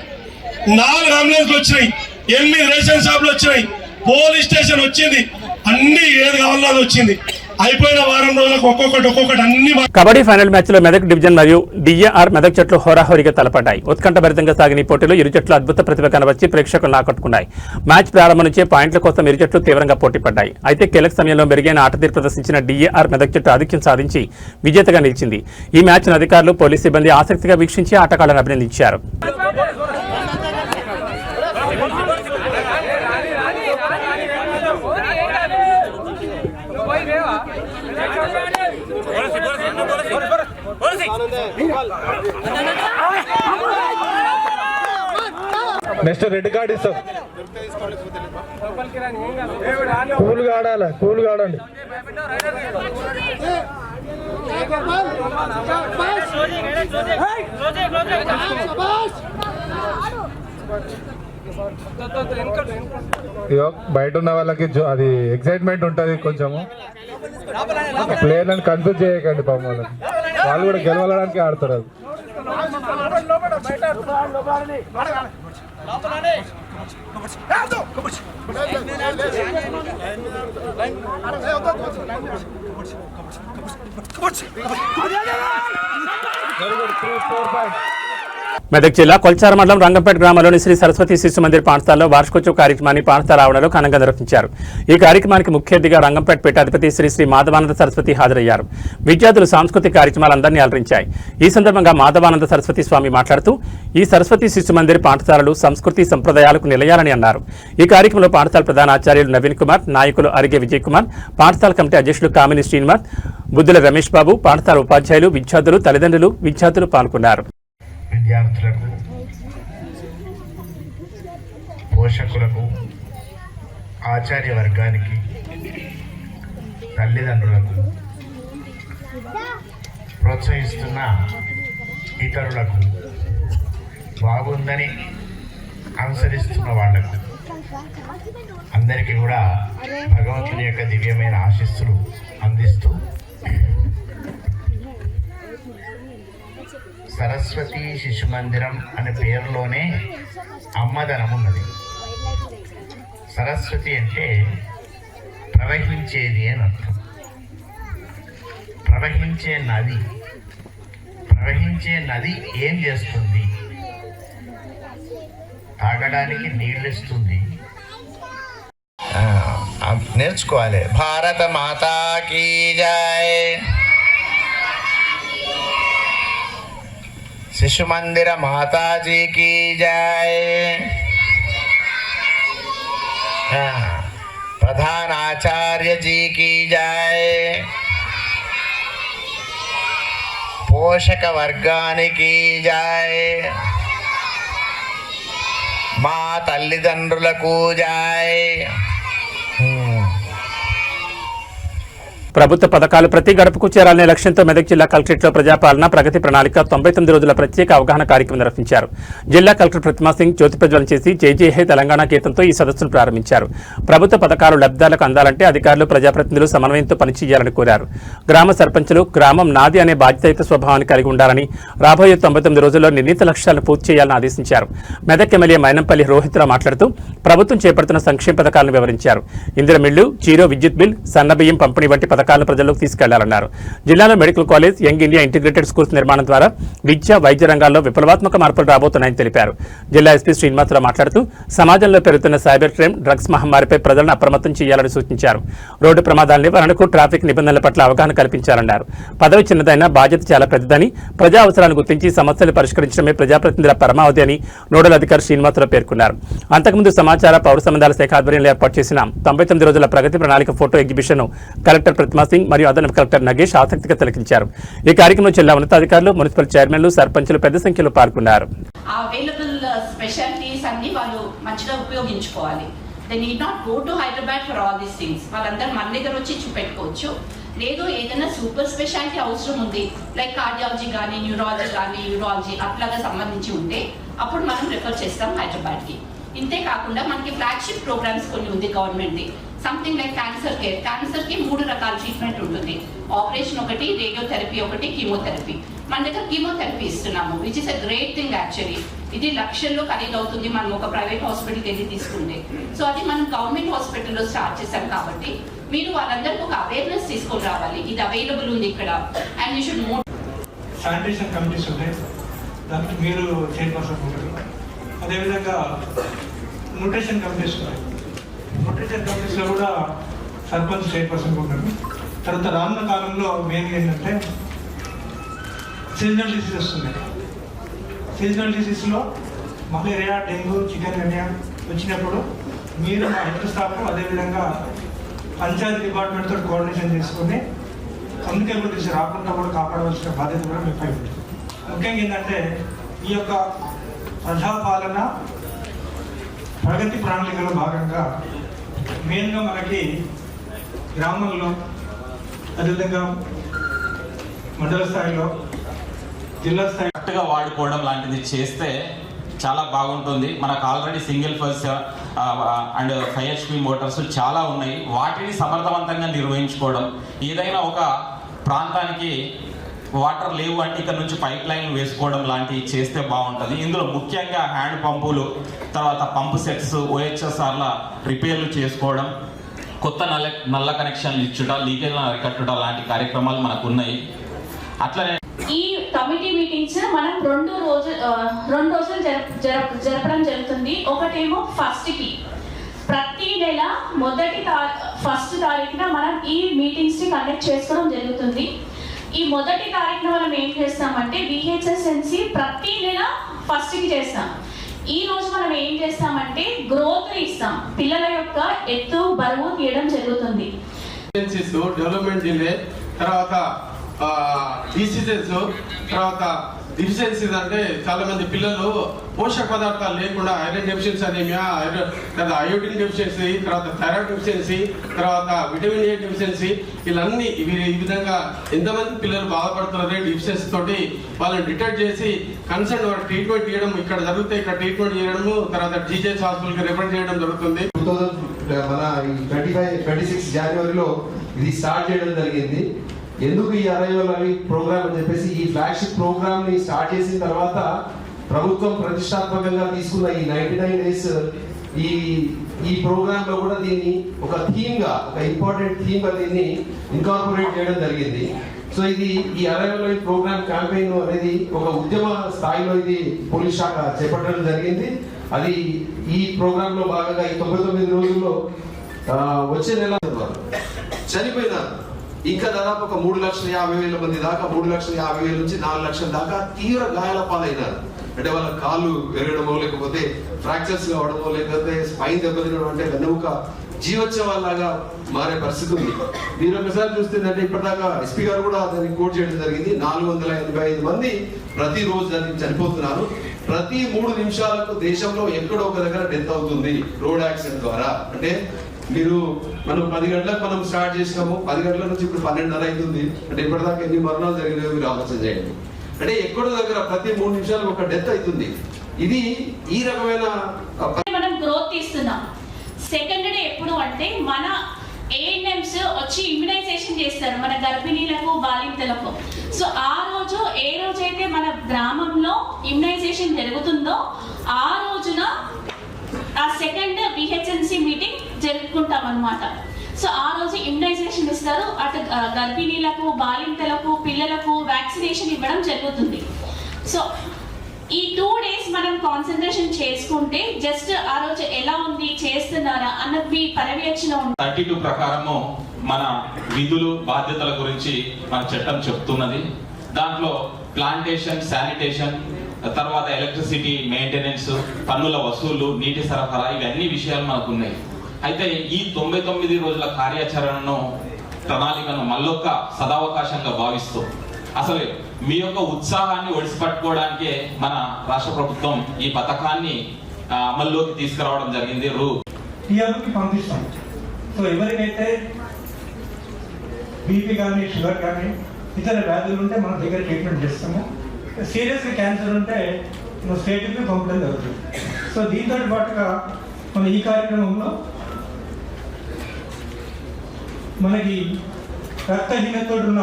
4 అంబులెన్స్లు వచ్చినాయి, 8 రేషన్ షాపులు వచ్చినాయి, పోలీస్ స్టేషన్ వచ్చింది, అన్ని ఏది కావాలో అది వచ్చింది. అయిపోయిన వారం రోజులకు ఒక్కొక్కటి అన్ని. కబడ్డీ ఫైనల్ మ్యాచ్ లో మెదక్ డివిజన్ మరియు డిఏఆర్ మెదక్ జట్లు హోరాహోరీగా తలపడ్డాయి. ఉత్కంఠభరితంగా సాగిన ఈ పోటీలో ఇరు జట్లు అద్భుత ప్రతిభ కనబర్చి ప్రేక్షకులను ఆకట్టుకున్నాయి. మ్యాచ్ ప్రారంభం నుంచే పాయింట్ల కోసం ఇరు జట్లు తీవ్రంగా పోటీ పడ్డాయి. అయితే కీలక సమయంలో మెరుగైన ఆటతీరు ప్రదర్శించిన డిఏఆర్ మెదక్ జట్టు ఆధిక్యం సాధించి విజేతగా నిలిచింది. ఈ మ్యాచ్ను అధికారులు, పోలీస్ సిబ్బంది ఆసక్తిగా వీక్షించి ఆటగాళ్లను అభినందించారు. నెక్స్ట్ రెడ్ కార్డ్ ఇస్తాం. కూల్గా ఆడాలి, కూల్గా ఆడండి. బయట ఉన్న వాళ్ళకి అది ఎక్సైట్మెంట్ ఉంటుంది కొంచెము. ప్లేయర్లను కన్ఫ్యూజ్ చేయకండి పాపం, వాళ్ళు కూడా గెలవడానికి ఆడతారు. అది మెదక్ జిల్లా కొల్చార మండలం రంగంపేట గ్రామంలోని శ్రీ సరస్వతి శిశు మందిర్ పాఠశాలలో వార్షికోత్సవ కార్యక్రమాన్ని పాఠశాల ఆవరణలో ఘనంగా నిర్వహించారు. ఈ కార్యక్రమానికి ముఖ్య అతిథిగా రంగంపేట పీఠాధిపతి శ్రీ శ్రీ మాధవానంద సరస్వతి హాజరయ్యారు. విద్యార్థులు సాంస్కృతిక కార్యక్రమాలు అందరినీ అలరించాయి. ఈ సందర్భంగా మాధవానంద సరస్వతి స్వామి మాట్లాడుతూ ఈ సరస్వతి శిశు మందిర్ పాఠశాలలు సంస్కృతి సంప్రదాయాలకు నిలయాలని అన్నారు. ఈ కార్యక్రమంలో పాఠశాల ప్రధానాచార్యులు నవీన్ కుమార్, నాయకులు అరిగే విజయ్ కుమార్, పాఠశాల కమిటీ అధ్యక్షులు కామిని శ్రీనివాస్, బుద్ధుల రమేష్ బాబు, పాఠశాల ఉపాధ్యాయులు, విద్యార్థులు, తల్లిదండ్రులు, విద్యార్థులు పాల్గొన్నారు. విద్యార్థులకు, పోషకులకు, ఆచార్య వర్గానికి, తల్లిదండ్రులకు, ప్రోత్సహిస్తున్న ఇతరులకు, బాగుందని అనుసరిస్తున్న వాళ్లకు అందరికీ కూడా భగవంతుని యొక్క దివ్యమైన ఆశీస్సులు అందిస్తూ సరస్వతి శిశు మందిరం అనే పేరులోనే అమ్మదనం ఉన్నది. సరస్వతి అంటే ప్రవహించేది అని అర్థం. ప్రవహించే నది ఏం చేస్తుంది? తాగడానికి నీళ్ళు ఇస్తుంది. నేర్చుకోవాలి. భారత మాతా కీ జై. शिशु मंदिर माता जी की जय. प्रधान आचार्य जी की जय. पोषक वर्गानिकी जय. మా తల్లిదండ్రులకు జై. ప్రభుత్వ పథకాలు ప్రతి గడపకు చేరాలనే లక్ష్యంతో మెదక్ జిల్లా కలెక్టరేట్లో ప్రజాపాలన ప్రగతి ప్రణాళిక 99 రోజుల ప్రత్యేక అవగాహన కార్యక్రమం నిర్వహించారు. జిల్లా కలెక్టర్ ప్రతిమా సింగ్ జ్యోతి ప్రజ్వలన చేసి జై జై హే తెలంగాణ గీతంతో ఈ సదస్సును ప్రారంభించారు. ప్రభుత్వ పథకాలు లబ్ధిదారులకు అందాలంటే అధికారులు, ప్రజాప్రతినిధులు సమన్వయంతో పనిచేయాలని కోరారు. గ్రామ సర్పంచులు గ్రామం నాది అనే బాధ్యతాయుత స్వభావాన్ని కలిగి ఉండాలని, రాబోయే 99 రోజుల్లో నిర్ణీత లక్ష్యాలను పూర్తి చేయాలని ఆదేశించారు. మెదక్ ఎమ్మెల్యే మైనంపల్లి రోహిత్రావు మాట్లాడుతూ ప్రభుత్వం చేపడుతున్న సంక్షేమ పథకాలను వివరించారు. ఇందిర మిల్లు, జీరో విద్యుత్ బిల్, సన్నబియ్యం పంపిణీ వంటి పథకాలు పథకాలను ప్రజల్లోకి తీసుకెళ్లాలన్నారు. జిల్లాలో medical college, young India integrated schools నిర్మాణం ద్వారా విద్య, వైద్య రంగాల్లో విప్లవాత్మక మార్పులు రాబోతున్నాయని తెలిపారు. జిల్లా ఎస్పీ శ్రీనివాసరావు మాట్లాడుతూ సమాజంలో పెరుగుతున్న సైబర్ క్రైమ్, డ్రగ్స్ మహమ్మారిపై ప్రజలను అప్రమత్తం చేయాలని సూచించారు. రోడ్డు ప్రమాదాల నివారణకు ట్రాఫిక్ నిబంధనల పట్ల అవగాహన కల్పించాలన్నారు. పదవి చిన్నదైనా బాధ్యత చాలా పెద్దదని, ప్రజా అవసరాలను గుర్తించి సమస్యలు పరిష్కరించడమే ప్రజాప్రతినిధుల పరమావధి అని నోడల్ అధికారి శ్రీనివాసరావు పేర్కొన్నారు. అంతకుముందు సమాచార పౌర సంబంధాల శాఖ ఆధ్వర్యంలో ఏర్పాటు చేసిన 99 రోజుల ప్రగతి ప్రణాళిక ఫోటో ఎగ్జిబిషన్ కలెక్టర్ ప్రతిమా సింగ్ మరియు అదనపు కలెక్టర్ నగేష్ ఆసక్తిగా తిలకించారు. ఈ కార్యక్రమంలో జిల్లా ఉన్నతాధికారులు, మున్సిపల్ చైర్మన్లు, సర్పంచులు పెద్ద సంఖ్యలో పాల్గొన్నారు. అవైలబుల్ స్పెషాలిటీస్ అన్ని వాళ్ళు మంచిగా ఉపయోగించుకోవాలి. They need not go to Hyderabad for all these things. వాళ్ళందరూ మన దగ్గర వచ్చి చూపెట్టుకోవచ్చు. లేదు ఏదైనా సూపర్ స్పెషాలిటీ అవసరం ఉంది, లైక్ కార్డియాలజీ కానీ, న్యూరాలజీ కానీ, యూరాలజీ అట్లాగా సంబంధించి ఉంటే అప్పుడు మనం రిఫర్ చేస్తాం హైదరాబాద్కి. ఇంతే కాకుండా మనకి ఫ్లాగ్షిప్ ప్రోగ్రామ్స్ కొన్ని ఉంది గవర్నమెంట్ది. Something like cancer care. క్యాన్సర్కి 3 రకాల ట్రీట్మెంట్ ఉంటుంది. ఆపరేషన్ ఒకటి, రేడియోథెరపీ ఒకటి, కీమోథెరపీ. మన దగ్గర కీమోథెరపీ ఇస్తున్నాము, which is a great thing actually. ఇది లక్షల్లో ఖరీదు అవుతుంది మనం ఒక ప్రైవేట్ హాస్పిటల్కి వెళ్ళి తీసుకుంటే. సో అది మనం గవర్నమెంట్ హాస్పిటల్లో స్టార్ట్ చేశాం కాబట్టి మీరు వాళ్ళందరికీ ఒక అవేర్నెస్ తీసుకొని రావాలి. ఇది అవైలబుల్ ఉంది ఇక్కడ. And you should more sanitation committees ఉంటాయి, దానికి మీరు చైర్పర్సన్ ఉంటారు. అదేవిధంగా న్యూట్రిషన్ కమిటీస్ ఉంటాయి. న్యూట్రిషన్ కమిటీస్లో కూడా సర్పంచ్ చైర్పర్సన్ ఉంటారు. తర్వాత రానున్న కాలంలో మెయిన్ ఏంటంటే సీజనల్ డిసీజెస్ ఉన్నాయి. సీజనల్ డిసీజ్లో మలేరియా, డెంగ్యూ, చికెన్ గున్యా వచ్చినప్పుడు మీరు మా హెల్త్ స్టాఫ్ అదేవిధంగా పంచాయతీ డిపార్ట్మెంట్తో కోఆర్డినేషన్ చేసుకుని కమ్యూనికేబుల్ డిసీజ్ రాకుండా కూడా కాపాడవలసిన బాధ్యత కూడా మీపై ఉంది. ముఖ్యంగా ఏంటంటే ఈ యొక్క ప్రజాపాలన ప్రగతి ప్రణాళికలో భాగంగా మెయిన్గా మనకి గ్రామంలో, అదేవిధంగా మండల స్థాయిలో, జిల్లా స్థాయి కరెక్ట్గా వాడుకోవడం లాంటిది చేస్తే చాలా బాగుంటుంది. మనకు already single phase and 5 HP Motors చాలా ఉన్నాయి. వాటిని సమర్థవంతంగా నిర్వహించుకోవడం, ఏదైనా ఒక ప్రాంతానికి వాటర్ లేవు అంటే ఇక్కడ నుంచి పైప్ లైన్లు వేసుకోవడం లాంటివి చేస్తే బాగుంటుంది. ఇందులో ముఖ్యంగా హ్యాండ్ పంపులు, తర్వాత పంపు సెట్స్, OHSRల రిపేర్లు చేసుకోవడం, కొత్త నల్ల కనెక్షన్లు ఇచ్చుట, లీకేజ్ అరికట్టుట లాంటి కార్యక్రమాలు మనకు ఉన్నాయి. అట్లనే ఈ కమిటీ మీటింగ్స్ మనం 2 రోజులు జరపడం జరుగుతుంది. ఒకటేమో ఫస్ట్కి, ప్రతి నెల ఫస్ట్ తారీఖున మనం ఈ మీటింగ్స్ ని కండక్ట్ చేసుకోవడం జరుగుతుంది. ఈ మొదటి తారీఖున మనం ఏం చేస్తామంటే VHSNC ప్రతి నెల ఫస్ట్కి చేస్తాం. ఈ రోజు మనం ఏం చేస్తామంటే గ్రోత్ ఇస్తాం. పిల్లల యొక్క ఎత్తు, బరువు తీయడం జరుగుతుంది. డెవలప్మెంట్ డిలే, తర్వాత డిసీజెస్, తర్వాత డిఫిషియన్సీస్ అంటే చాలా మంది పిల్లలు పోషక పదార్థాలు లేకుండా iron deficiency anaemia, iodine deficiency, తర్వాత థైరాయిడ్ డెఫిషియన్సీ, తర్వాత విటమిన్ A డెఫిషియన్సీ, వీళ్ళన్నీ ఈ విధంగా ఎంతమంది పిల్లలు బాధపడుతున్నారో డిఫిషియన్సీ తోటి వాళ్ళని డిటెక్ట్ చేసి కన్సర్న్ వాళ్ళ ట్రీట్మెంట్ చేయడం ఇక్కడ జరుగుతాయి. ఇక్కడ ట్రీట్మెంట్ చేయడము, తర్వాత GJH హాస్పిటల్కి రిఫర్ చేయడం జరుగుతుంది. మన 26 జనవరిలో ఇది స్టార్ట్ చేయడం జరిగింది. ఎందుకు ఈ 60 ప్రోగ్రామ్ అని చెప్పేసి ఈ ఫ్లాగ్షిప్ ప్రోగ్రామ్ ని స్టార్ట్ చేసిన తర్వాత ప్రభుత్వం ప్రతిష్టాత్మకంగా తీసుకున్న ఈ 99 డేస్ ఈ ప్రోగ్రామ్ లో కూడా దీన్ని ఒక థీమ్ గా, ఒక ఇంపార్టెంట్ థీమ్ గా దీన్ని ఇన్కార్పొరేట్ చేయడం జరిగింది. సో ఇది ఈ 60 ప్రోగ్రామ్ క్యాంపెయిన్ అనేది ఒక ఉద్యమ స్థాయిలో ఇది పోలీస్ శాఖ చేపట్టడం జరిగింది. అది ఈ ప్రోగ్రామ్ లో భాగంగా ఈ 99 రోజుల్లో వచ్చే నెల చనిపోయినారు. ఇంకా దాదాపు ఒక 3,50,000 మంది దాకా, 3,50,000 నుంచి 4 లక్షల దాకా తీవ్ర గాయాల పాలైనారు. అంటే వాళ్ళ కాళ్ళు ఎరగడమో, లేకపోతే ఫ్రాక్చర్స్ కావడమో, లేకపోతే స్పైన్ దెబ్బతినడం, అంటే వెన్నుముక జీవోత్సవాలాగా మారే పరిస్థితి ఉంది. మీరు ఒకసారి చూస్తుందంటే ఇప్పటిదాకా SP గారు కూడా దాన్ని కోట్ చేయడం జరిగింది. 485 మంది ప్రతిరోజు దానికి చనిపోతున్నారు. ప్రతి 3 నిమిషాలకు దేశంలో ఎక్కడో ఒక దగ్గర డెత్ అవుతుంది రోడ్ యాక్సిడెంట్ ద్వారా. అంటే మనం 10 గంటలకు మనం స్టార్ట్ చేసినాము, 10 గంటల నుంచి ఇప్పుడు 12:30 అవుతుంది. అంటే ఇప్పటిదాకా ఎన్ని మరణాలు జరిగినాయో మీరు ఆలోచన చేయండి. అంటే ఎక్కడో దగ్గర ప్రతి 3 నిమిషాలకు ఒక డెత్ అవుతుంది. ఇది ఈ రకమైన మనం గ్రోత్ తీస్తున్నాం. సెకండ్ డే ఎప్పుడు అంటే మన ANMs వచ్చి ఇమ్యునైజేషన్ చేస్తారు మన గర్భిణీలకు, బాలింతలకు. సో ఆ రోజు ఏ రోజైతే మన గ్రామంలో ఇమ్యునైజేషన్ జరుగుతుందో ఆ రోజున ఆ సెకండ్ VHNC మీటింగ్ జరుపుకుంటాం అన్నమాట. సో ఆ రోజు ఇమ్యునైజేషన్ ఇస్తారు, అటు గర్భిణీలకు, బాలింతలకు, పిల్లలకు వ్యాక్సినేషన్ ఇవ్వడం జరుగుతుంది. సో ఈ 2 days మనం కాన్సన్ట్రేషన్ చేసుకుంటే జస్ట్ ఆ రోజు ఎలా ఉంది, చేస్తున్నారా అన్నది మీ పర్యవేక్షణ ఉంటుంది. 32 ప్రకారము మన విధులు బాధ్యతల గురించి మన చట్టం చెప్తున్నది. దాంట్లో ప్లాంటేషన్, శానిటేషన్, తర్వాత ఎలక్ట్రిసిటీ మెయింటెనెన్స్, పన్నుల వసూలు, నీటి సరఫరా, ఇవన్నీ విషయాలు మనకు ఉన్నాయి. అయితే ఈ 99 రోజుల కార్యాచరణను, ప్రణాళికను మళ్ళొక్క సదావకాశంగా భావిస్తూ అసలు మీ యొక్క ఉత్సాహాన్ని ఒడిసిపట్టుకోవడానికే మన రాష్ట్ర ప్రభుత్వం ఈ పథకాన్ని అమల్లోకి తీసుకురావడం జరిగింది. టీఆర్కి పంపిస్తాం. సో ఎవరికైతే బీపీ కానీ, షుగర్ కానీ, ఇతర వ్యాధులు ఉంటే మన దగ్గర ట్రీట్మెంట్ చేస్తాము. సీరియస్గా క్యాన్సర్ ఉంటే స్టేట్కి పంపడం జరుగుతుంది. సో దీంతో పాటుగా మన ఈ కార్యక్రమంలో మనకి రక్తహీనత ఉన్న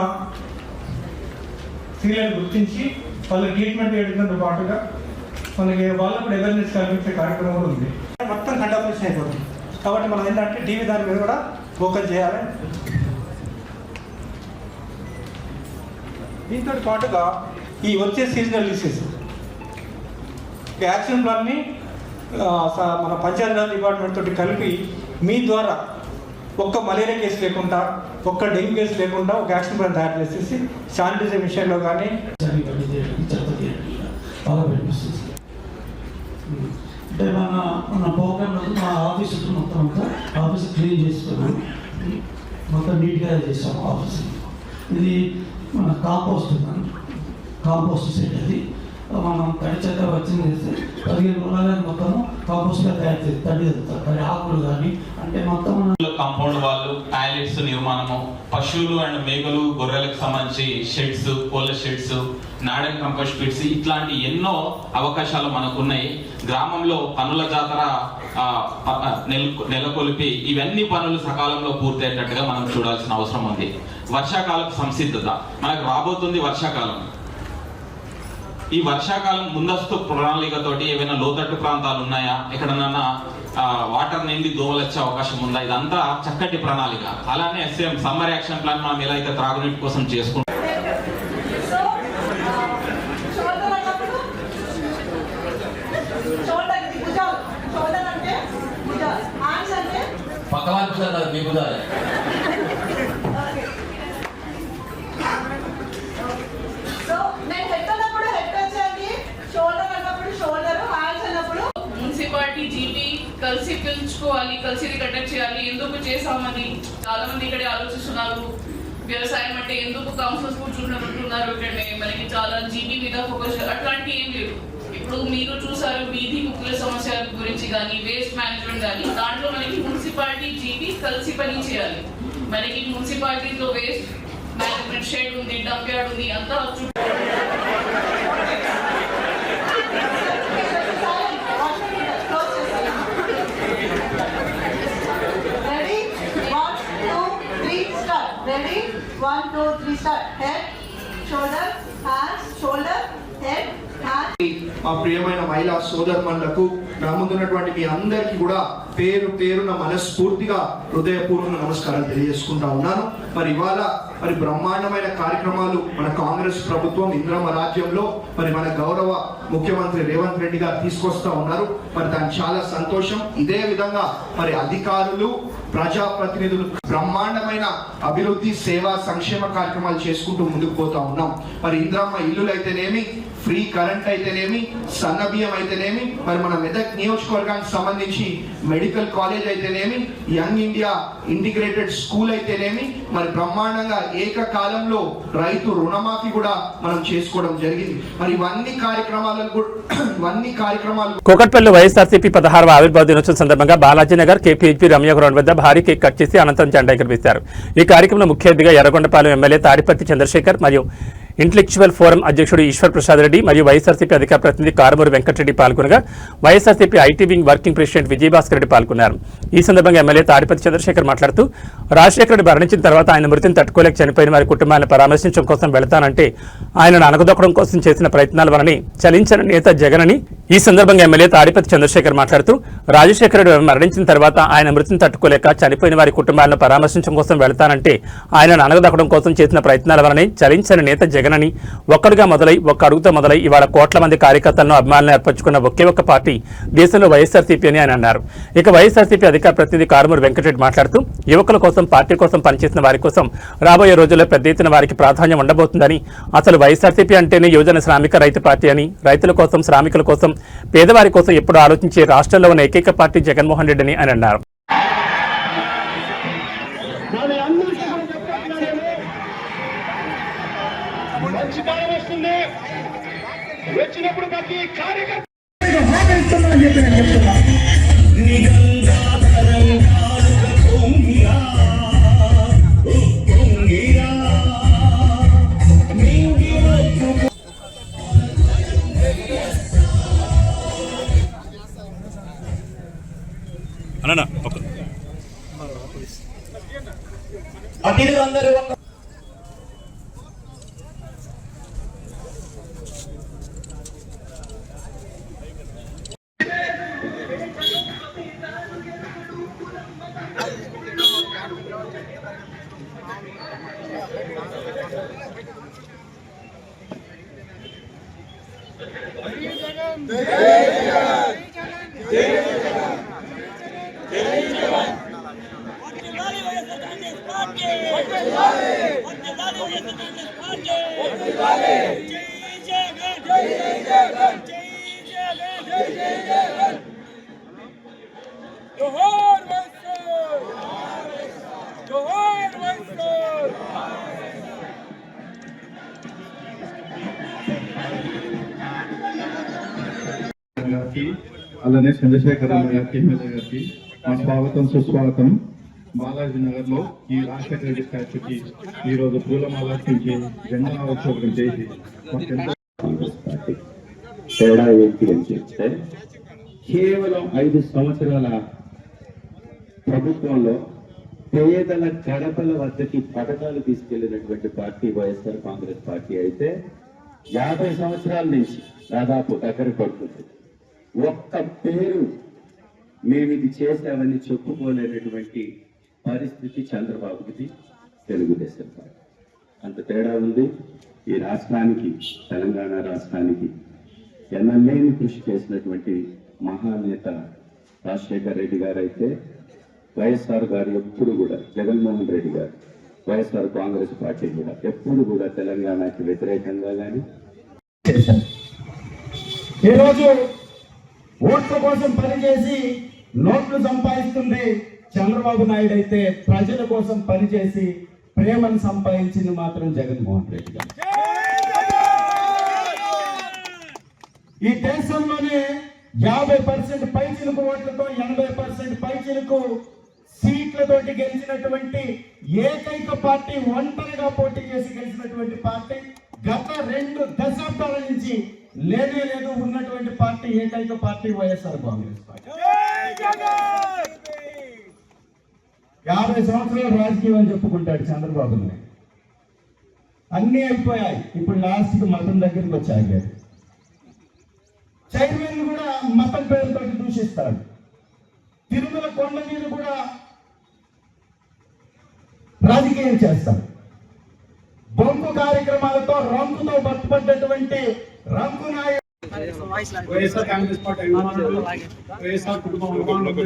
స్త్రీలను గుర్తించి వాళ్ళ ట్రీట్మెంట్ చేయడంతో పాటుగా మనకి వాళ్ళకు కూడా అవేర్నెస్ కల్పించే కార్యక్రమం కూడా ఉంది. మొత్తం కంటామినేషన్ అయిపోతుంది కాబట్టి మనం ఏంటంటే టీవీ దాని మీద కూడా ఫోకస్ చేయాలి. దీంతో పాటుగా ఈ వచ్చే సీజనల్ డిసీజ్ యాక్షన్ ప్లాన్ని మన పంచాయతీరాజ్ డిపార్ట్మెంట్ తోటి కలిపి మీ ద్వారా ఒక్క మలేరియా కేసు లేకుండా, ఒక్క డెంగ్యూ కేసు లేకుండా ఒక యాక్షన్ ప్లాన్ తయారు చేసేసి శానిటైజర్ విషయంలో కానీ బాగా పెనిపిస్తుంది. అంటే మన ప్రోగ్రామ్ మా ఆఫీస్ మొత్తం అంతా ఆఫీస్ క్లీన్ చేసుకున్నాం, మొత్తం నీట్గా చేస్తాం ఆఫీస్. ఇది మన కాంపోస్ట్ సెట్. అది మనం తడి చెత్త వచ్చింది చేస్తే 15 రోజులు మొత్తం కాంపోస్ట్గా తయారు చేసి తడి ఆకులు కానీ అంటే మొత్తం కాంపౌండ్ వాళ్ళు, టాయిలెట్స్ నిర్మాణము, పశువులు అండ్ మేకలు, గొర్రెలకు సంబంధించి షెడ్స్, కోళ్ళ షెడ్స్, నాడెన్ కంపోస్ట్ పిట్స్, ఇట్లాంటి ఎన్నో అవకాశాలు మనకున్నాయి. గ్రామంలో పనుల జాతర నెలకొల్పి ఇవన్నీ పనులు సకాలంలో పూర్తయ్యేటట్టుగా మనం చూడాల్సిన అవసరం ఉంది. వర్షాకాలపు సంసిద్ధత మనకు రాబోతుంది. వర్షాకాలం, ఈ వర్షాకాలం ముందస్తు ప్రణాళికతోటి ఏవైనా లోతట్టు ప్రాంతాలు ఉన్నాయా, ఎక్కడన్నా వాటర్ నిండి దోమలు వచ్చే అవకాశం ఉందా, ఇదంతా చక్కటి ప్రణాళిక. అలానే సేమ్ సమ్మర్ యాక్షన్ ప్లాన్ మనం ఎలా అయితే త్రాగునీటి కోసం చేసుకుంటాం. మున్సిపాలిటీ జీపీ కలిసి పిలుచుకోవాలి, కలిసి కండక్ట్ చేయాలి. ఎందుకు చేసామని చాలా మంది ఇక్కడే ఆలోచిస్తున్నారు. వ్యవసాయం అంటే ఎందుకు కౌన్సిల్స్ కూర్చుంటున్నారు, ఇక్కడనే మనకి చాలా జీపీ మీద ఫోకస్, అట్లాంటి ఏం లేదు. ఇప్పుడు మీరు చూసారు వీధి కుక్కల సమస్యల గురించి కానీ, వేస్ట్ మేనేజ్మెంట్ కానీ, దాంట్లో మనకి మున్సిపాలిటీ జీపీ కలిసి పని చేయాలి. మనకి మున్సిపాలిటీలో వేస్ట్ మేనేజ్మెంట్ షెడ్ ఉంది, డంప్ యార్డ్ ఉంది, అంతా Ready? 1, 2, 3, start. Head, shoulder, hands, shoulder, head, hands. మా ప్రియమైన మహిళా సోదరులకు నా ముందున్నటువంటి మీ అందరికీ కూడా పేరు పేరున మనస్ఫూర్తిగా హృదయపూర్వక నమస్కారాలు తెలియజేసుకుంటా ఉన్నాను. మరి ఇవాళ బ్రహ్మాండమైన కార్యక్రమాలు మన కాంగ్రెస్ ప్రభుత్వం ఇంద్రమ్మ రాజ్యంలో మన గౌరవ ముఖ్యమంత్రి రేవంత్ రెడ్డి గారు తీసుకొస్తా ఉన్నారు. దానికి చాలా సంతోషం. ఇదే విధంగా అధికారులు, ప్రజాప్రతినిధులు బ్రహ్మాండమైన అభివృద్ధి, సేవా, సంక్షేమ కార్యక్రమాలు చేసుకుంటూ ముందుకు పోతా ఉన్నాం. ఇంద్రమ్మ ఇల్లులు అయితేనేమి, ఫ్రీ కరెంట్ అయితేనేమి, సన్న బియ్యం అయితేనేమి, మన మెదక్ నియోజకవర్గానికి సంబంధించి మెడికల్ కాలేజ్ అయితేనేమి, యంగ్ ఇండియా ఇంటిగ్రేటెడ్ స్కూల్ అయితేనేమి, బ్రహ్మాండంగా ఏకకాలంలో రైతు రుణమాఫీ కూడా మనం చేసుకోవడం జరిగింది. ఇవన్నీ కార్యక్రమాలు కూకట్పల్లి వైఎస్ఆర్సీపీ 16వ ఆవిర్భావ దినోత్సవం సందర్భంగా బాలాజీనగర్ కేపీహెచ్పీ రమ్య గ్రౌండ్ వద్ద భారీ కేక్ కట్ చేసి అనంతరం జెండా ఎగురవేశారు. ఈ కార్యక్రమంలో ముఖ్య అతిథిగా ఎర్రగొండపాలెం ఎమ్మెల్యే తాడిపత్రి చంద్రశేఖర్ మరియు ఇంటలెక్చువల్ ఫోరం అధ్యక్షుడు ఈశ్వర్ ప్రసాద్ రెడ్డి మరియు వైఎస్ఆర్సీపీ అధికార ప్రతినిధి కారుమూరి వెంకటరెడ్డి పాల్గొనగా YSRCP IT wing working president Vijayabhaskar Reddy పాల్గొన్నారు. ఈ సందర్భంగా ఎమ్మెల్యే తాడిపతి చంద్రశేఖర్ మాట్లాడుతూ రాజశేఖర రెడ్డి మరణించిన తర్వాత ఆయన మృతిని తట్టుకోలేక చనిపోయిన వారి కుటుంబాలను పరామర్శించడం కోసం వెళతానంటే ఆయనను అణగదొక్కడం కోసం చేసిన ప్రయత్నాల వలన చలించిన నేత జగన్ అని ఈ సందర్భంగా ఎమ్మెల్యే తాడిపతి చంద్రశేఖర్ మాట్లాడుతూ రాజశేఖర రెడ్డి మరణించిన తర్వాత ఆయన మృతిని తట్టుకోలేక చనిపోయిన వారి కుటుంబాలను పరామర్శించడం కోసం వెళతానంటే ఆయనను అణగదొక్కడం కోసం చేసిన ప్రయత్నాల వలన చలించిన నేత జగన్ అని ఒక్కడుగా మొదలై ఒక్క అడుగుతో మొదలై ఇవాళ కోట్ల మంది కార్యకర్తలను అభిమానులను ఏర్పరచుకున్న ఒకే ఒక్క పార్టీ దేశంలో వైఎస్ఆర్సీపీ అని ఆయన అన్నారు. ఇక వైఎస్ఆర్సీపీ అధికార ప్రతినిధి కారుమూరి వెంకటరెడ్డి మాట్లాడుతూ యువకుల కోసం పార్టీ కోసం పనిచేసిన వారి కోసం రాబోయే రోజుల్లో పెద్ద ఎత్తున వారికి ప్రాధాన్యం ఉండబోతుందని, అసలు వైఎస్ఆర్సీపీ అంటేనే యువజన శ్రామిక రైతు పార్టీ అని, రైతుల కోసం శ్రామికుల కోసం పేదవారి కోసం ఎప్పుడు ఆలోచించే రాష్ట్రంలో ఉన్న ఏకైక పార్టీ జగన్మోహన్ రెడ్డి అని ఆయన అన్నారు. వచ్చినప్పుడు ప్రతి కార్యకర్త అతిథులందరూ అలానే చంద్రశేఖర్ గారికి ఎమ్మెల్యే గారికి మా స్వాగతం సుస్వాగతం. బాలాజీ నగర్ లో ఈ రాజశేఖర రెడ్డి స్టాచ్యూకి ఈ రోజు పూలమాల నుంచి జెండా ఆవిష్కరణ చేసి తేడా ఏంటి అని చెప్తే కేవలం 5 సంవత్సరాల ప్రభుత్వంలో పేదల గడపల వద్దకి పథకాలు తీసుకెళ్లినటువంటి పార్టీ వైఎస్ఆర్ కాంగ్రెస్ పార్టీ అయితే 50 సంవత్సరాల నుంచి దాదాపు దగ్గర పడుతుంది. ఒక్క పేరు మేము ఇది చేసామని చెప్పుకోలేనటువంటి పరిస్థితి చంద్రబాబుకి తెలుగుదేశం పార్టీ. అంత తేడా ఉంది. ఈ రాష్ట్రానికి, తెలంగాణ రాష్ట్రానికి ఎన్నలేని కృషి చేసినటువంటి మహానేత రాజశేఖర్ రెడ్డి గారు అయితే వైఎస్ఆర్ గారు ఎప్పుడు కూడా, జగన్మోహన్ రెడ్డి గారు, వైఎస్ఆర్ కాంగ్రెస్ పార్టీ కూడా ఎప్పుడు కూడా తెలంగాణకి వ్యతిరేకంగా కానీ చేశారు. ఈరోజు ఓట్ల కోసం పనిచేసి నోట్లు సంపాదిస్తుంది చంద్రబాబు నాయుడు అయితే ప్రజల కోసం పనిచేసి ప్రేమను సంపాదించింది మాత్రం జగన్మోహన్ రెడ్డి గారు. ఈ దేశంలోనే 50% పైచిలుకు ఓట్లతో 80% పైచిలుకు సీట్లతోటి గెలిచినటువంటి ఏకైక పార్టీ, ఒంటరిగా పోటీ చేసి గెలిచినటువంటి పార్టీ గత 2 దశాబ్దాల నుంచి లేనే లేదు ఉన్నటువంటి పార్టీ ఏకైక పార్టీ వైఎస్ఆర్ కాంగ్రెస్ పార్టీ. 50 సంవత్సరాలు రాజకీయం అని చెప్పుకుంటాడు చంద్రబాబు నాయుడు. అన్నీ అయిపోయాయి. ఇప్పుడు లాస్ట్కి మతం దగ్గరికి వచ్చి ఆగాడు. చైర్మన్ కూడా మతం పేరుతో దూషిస్తాడు. తిరుమల కొండ మీద కూడా రాజకీయం చేస్తాడు. బొంకు కార్యక్రమాలతో రంగుతో బతుపడ్డటువంటి రంగు నాయకుడు వైఎస్ఆర్ కాంగ్రెస్ పార్టీ అభిమానులు, వైఎస్ఆర్ కుటుంబ అభిమానులకు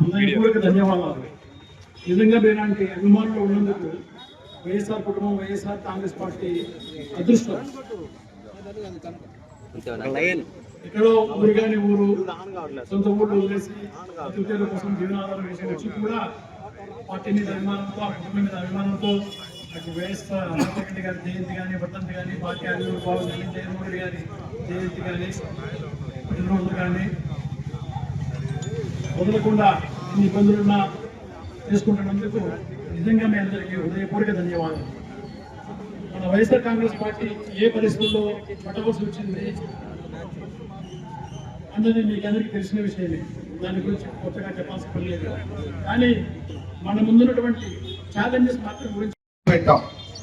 హృదయపూర్వక ధన్యవాదాలు. నిజంగా ఇలాంటి అభిమానులు ఉన్నందుకు వైఎస్ఆర్ కుటుంబం, వైఎస్ఆర్ కాంగ్రెస్ పార్టీ అదృష్టం. ఎక్కడో ఊరిగాని ఊరు, సొంత ఊళ్ళు వదిలేసి అతిథుల కోసం జీవనాధారం వేసి వచ్చి కూడా పార్టీ మీద అభిమానంతో, ఆ కుటుంబం మీద అభిమానంతో అటు వైఎస్ఆర్ రాజశేఖర రెడ్డి గారి జయంతి కానీ, వర్ధంతి కానీ, పార్టీ ఆవిర్భావం కానీ, జగన్మోహన్ రెడ్డి గారి జయంతి కానీ, పుట్టినరోజు కానీ వదలకుండా ఎన్ని ఇబ్బందులున్నా చేసుకుంటున్నందుకు నిజంగా మీ అందరికీ హృదయపూర్వక ధన్యవాదాలు. మన వైఎస్ఆర్ కాంగ్రెస్ పార్టీ ఏ పరిస్థితుల్లో పట్టవలసి వచ్చింది అన్నది మీకు అందరికీ తెలిసిన విషయమే. దాని గురించి కొత్తగా చెప్పాల్సిన పని లేదు. కానీ మన ముందున్నటువంటి ఛాలెంజెస్ మాత్రం గురించి పెట్టాం.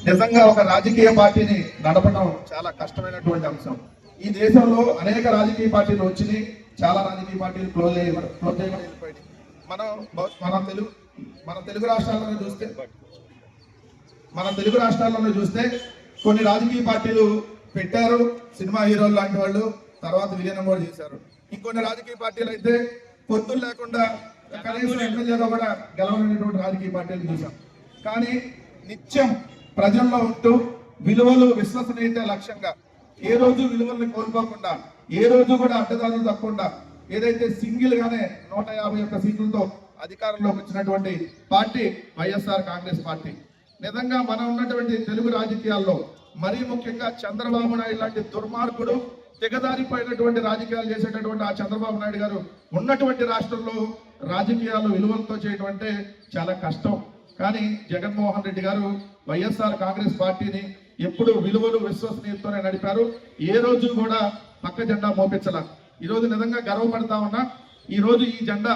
నిజంగా ఒక రాజకీయ పార్టీని నడపడం చాలా కష్టమైనటువంటి అంశం. ఈ దేశంలో అనేక రాజకీయ పార్టీలు వచ్చినాయి, చాలా రాజకీయ పార్టీలు క్లోజ్ చేయబడి మన తెలుగు రాష్ట్రాల్లోనే చూస్తే కొన్ని రాజకీయ పార్టీలు పెట్టారు, సినిమా హీరోలు లాంటి వాళ్ళు, తర్వాత విలీనం కూడా చేశారు. ఇంకొన్ని రాజకీయ పార్టీలు అయితే పొత్తులు లేకుండా కనీసం ఎమ్మెల్యేగా కూడా గెలవలేనటువంటి రాజకీయ పార్టీలు చూసాం. కానీ నిత్యం ప్రజల్లో ఉంటూ విలువలు విశ్వసనీయత లక్ష్యంగా ఏ రోజు విలువల్ని కోల్పోకుండా, ఏ రోజు కూడా అడ్డదారులు తప్పకుండా ఏదైతే సింగిల్ గానే 151 సీట్లతో అధికారంలోకి వచ్చినటువంటి పార్టీ వైఎస్ఆర్ కాంగ్రెస్ పార్టీ. నిజంగా మనం ఉన్నటువంటి తెలుగు రాజకీయాల్లో మరీ ముఖ్యంగా చంద్రబాబు నాయుడు లాంటి దుర్మార్గుడు తెగదారిపోయినటువంటి రాజకీయాలు చేసేటటువంటి ఆ చంద్రబాబు నాయుడు గారు ఉన్నటువంటి రాష్ట్రంలో రాజకీయాలు విలువలతో చేయడం అంటే చాలా కష్టం. కానీ జగన్మోహన్ రెడ్డి గారు వైఎస్ఆర్ కాంగ్రెస్ పార్టీని ఎప్పుడు విలువలు విశ్వసనీయతతోనే నడిపారు. ఏ రోజు కూడా పక్క జెండా మోపించాల. ఈరోజు నిజంగా గర్వపడతా ఉన్నా. ఈ రోజు ఈ జెండా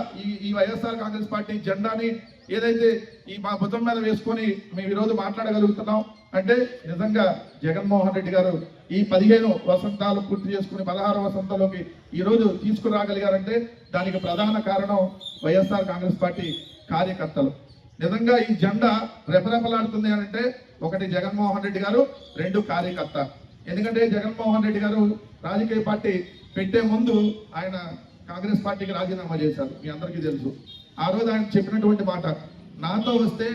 ఈ వైఎస్ఆర్ కాంగ్రెస్ పార్టీ జెండాని ఏదైతే ఈ మా భుజం మీద వేసుకొని మేము ఈరోజు మాట్లాడగలుగుతున్నాం అంటే నిజంగా జగన్మోహన్ రెడ్డి గారు ఈ 15 వసంతాలు పూర్తి చేసుకుని 16వ వసంతంలోకి ఈరోజు తీసుకురాగలిగారంటే దానికి ప్రధాన కారణం వైఎస్ఆర్ కాంగ్రెస్ పార్టీ కార్యకర్తలు. నిజంగా ఈ జెండా రెపరెపలాడుతుంది అంటే ఒకటి జగన్మోహన్ రెడ్డి గారు, 2 కార్యకర్త. ఎందుకంటే జగన్మోహన్ రెడ్డి గారు రాజకీయ పార్టీ పెట్టే ముందు ఆయన కాంగ్రెస్ పార్టీకి రాజీనామా చేశారు, మీ అందరికీ తెలుసు. ఆ రోజు ఆయన చెప్పినటువంటి మాట, నాతో వస్తే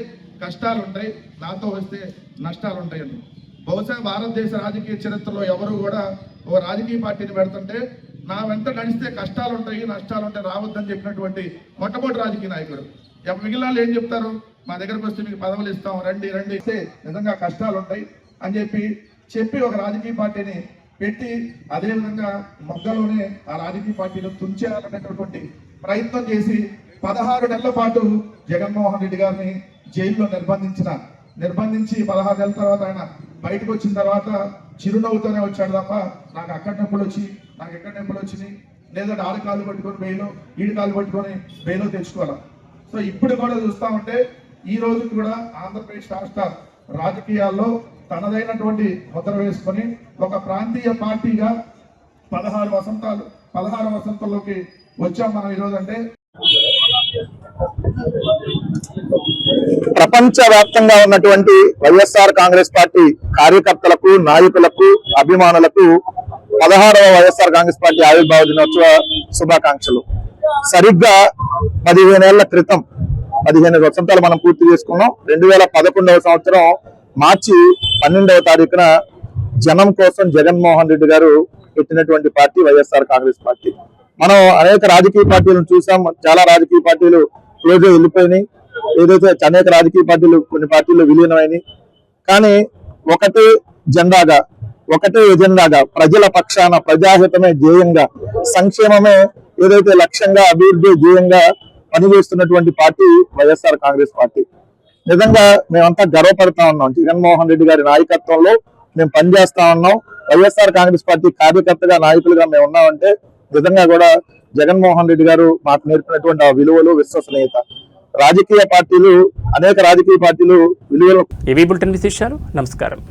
కష్టాలు ఉంటాయి, నాతో వస్తే నష్టాలు ఉంటాయి అని. బహుశా భారతదేశ రాజకీయ చరిత్రలో ఎవరు కూడా ఓ రాజకీయ పార్టీని పెడుతుంటే నా వెంట నడిస్తే కష్టాలు ఉంటాయి, నష్టాలు ఉంటాయి, రావద్దని చెప్పినటువంటి మొట్టమొదటి రాజకీయ నాయకుడు. మిగిలిన వాళ్ళు ఏం చెప్తారు, మా దగ్గరకు వస్తే మీకు పదవులు ఇస్తాం, రండి రండి ఇస్తే నిజంగా కష్టాలు ఉంటాయి అని చెప్పి ఒక రాజకీయ పార్టీని పెట్టి అదేవిధంగా మొగ్గలోనే ఆ రాజకీయ పార్టీలు తుంచేయాలనేటటువంటి ప్రయత్నం చేసి 16 నెలల పాటు జగన్మోహన్ రెడ్డి గారిని జైల్లో నిర్బంధించి 16 నెలల తర్వాత ఆయన బయటకు వచ్చిన తర్వాత చిరునవ్వుతోనే వచ్చాడు తప్ప నాకు అక్కడ నొప్పులు వచ్చి నాకు ఎక్కడ నొప్పులు వచ్చినాయి లేదంటే ఆడ కాళ్ళు పట్టుకొని బెయిలో ఈడు కాళ్ళు పట్టుకొని బెయిలో తెచ్చుకోవాలి. సో ఇప్పుడు కూడా చూస్తా ఉంటే ఈ రోజు కూడా ఆంధ్రప్రదేశ్ రాష్ట్ర రాజకీయాల్లో తనదైనటువంటి ముద్ర వేసుకొని ఒక ప్రాంతీయ పార్టీగా 16 వసంతాల్లోకి వచ్చాం మనం ఈరోజు. అంటే ప్రపంచవ్యాప్తంగా ఉన్నటువంటి వైఎస్ఆర్ కాంగ్రెస్ పార్టీ కార్యకర్తలకు, నాయకులకు, అభిమానులకు 16వ వైఎస్ఆర్ కాంగ్రెస్ పార్టీ ఆవిర్భావ దినోత్సవ శుభాకాంక్షలు. సరిగ్గా 15 ఏళ్ల క్రితం 15 వసంతాలు మనం పూర్తి చేసుకున్నాం. 2011వ సంవత్సరం మార్చి 12వ తారీఖున జనం కోసం జగన్మోహన్ రెడ్డి గారు పెట్టినటువంటి పార్టీ వైఎస్ఆర్ కాంగ్రెస్ పార్టీ. మనం అనేక రాజకీయ పార్టీలను చూసాం, చాలా రాజకీయ పార్టీలు రోజు వెళ్ళిపోయినాయి, ఏదైతే అనేక రాజకీయ పార్టీలు కొన్ని పార్టీలు విలీనమైనవి. కానీ ఒకటే జెండాగా, ఒకటే ఎజెండాగా, ప్రజల పక్షాన ప్రజాహితమే ధ్యేయంగా, సంక్షేమమే ఏదైతే లక్ష్యంగా, అభివృద్ధి ధ్యేయంగా పనిచేస్తున్నటువంటి పార్టీ వైఎస్ఆర్ కాంగ్రెస్ పార్టీ. నిజంగా మేమంతా గర్వపడతా ఉన్నాం. జగన్మోహన్ రెడ్డి గారి నాయకత్వంలో మేము పనిచేస్తా ఉన్నాం. వైఎస్ఆర్ కాంగ్రెస్ పార్టీ కార్యకర్తగా, నాయకులుగా మేము ఉన్నామంటే నిజంగా కూడా జగన్మోహన్ రెడ్డి గారు మాకు నేర్పినటువంటి ఆ విలువలు, విశ్వసనీయత. రాజకీయ పార్టీలు, అనేక రాజకీయ పార్టీలు విలువలు. ఏవీ బులెటిన్ విశేషాలు. నమస్కారం.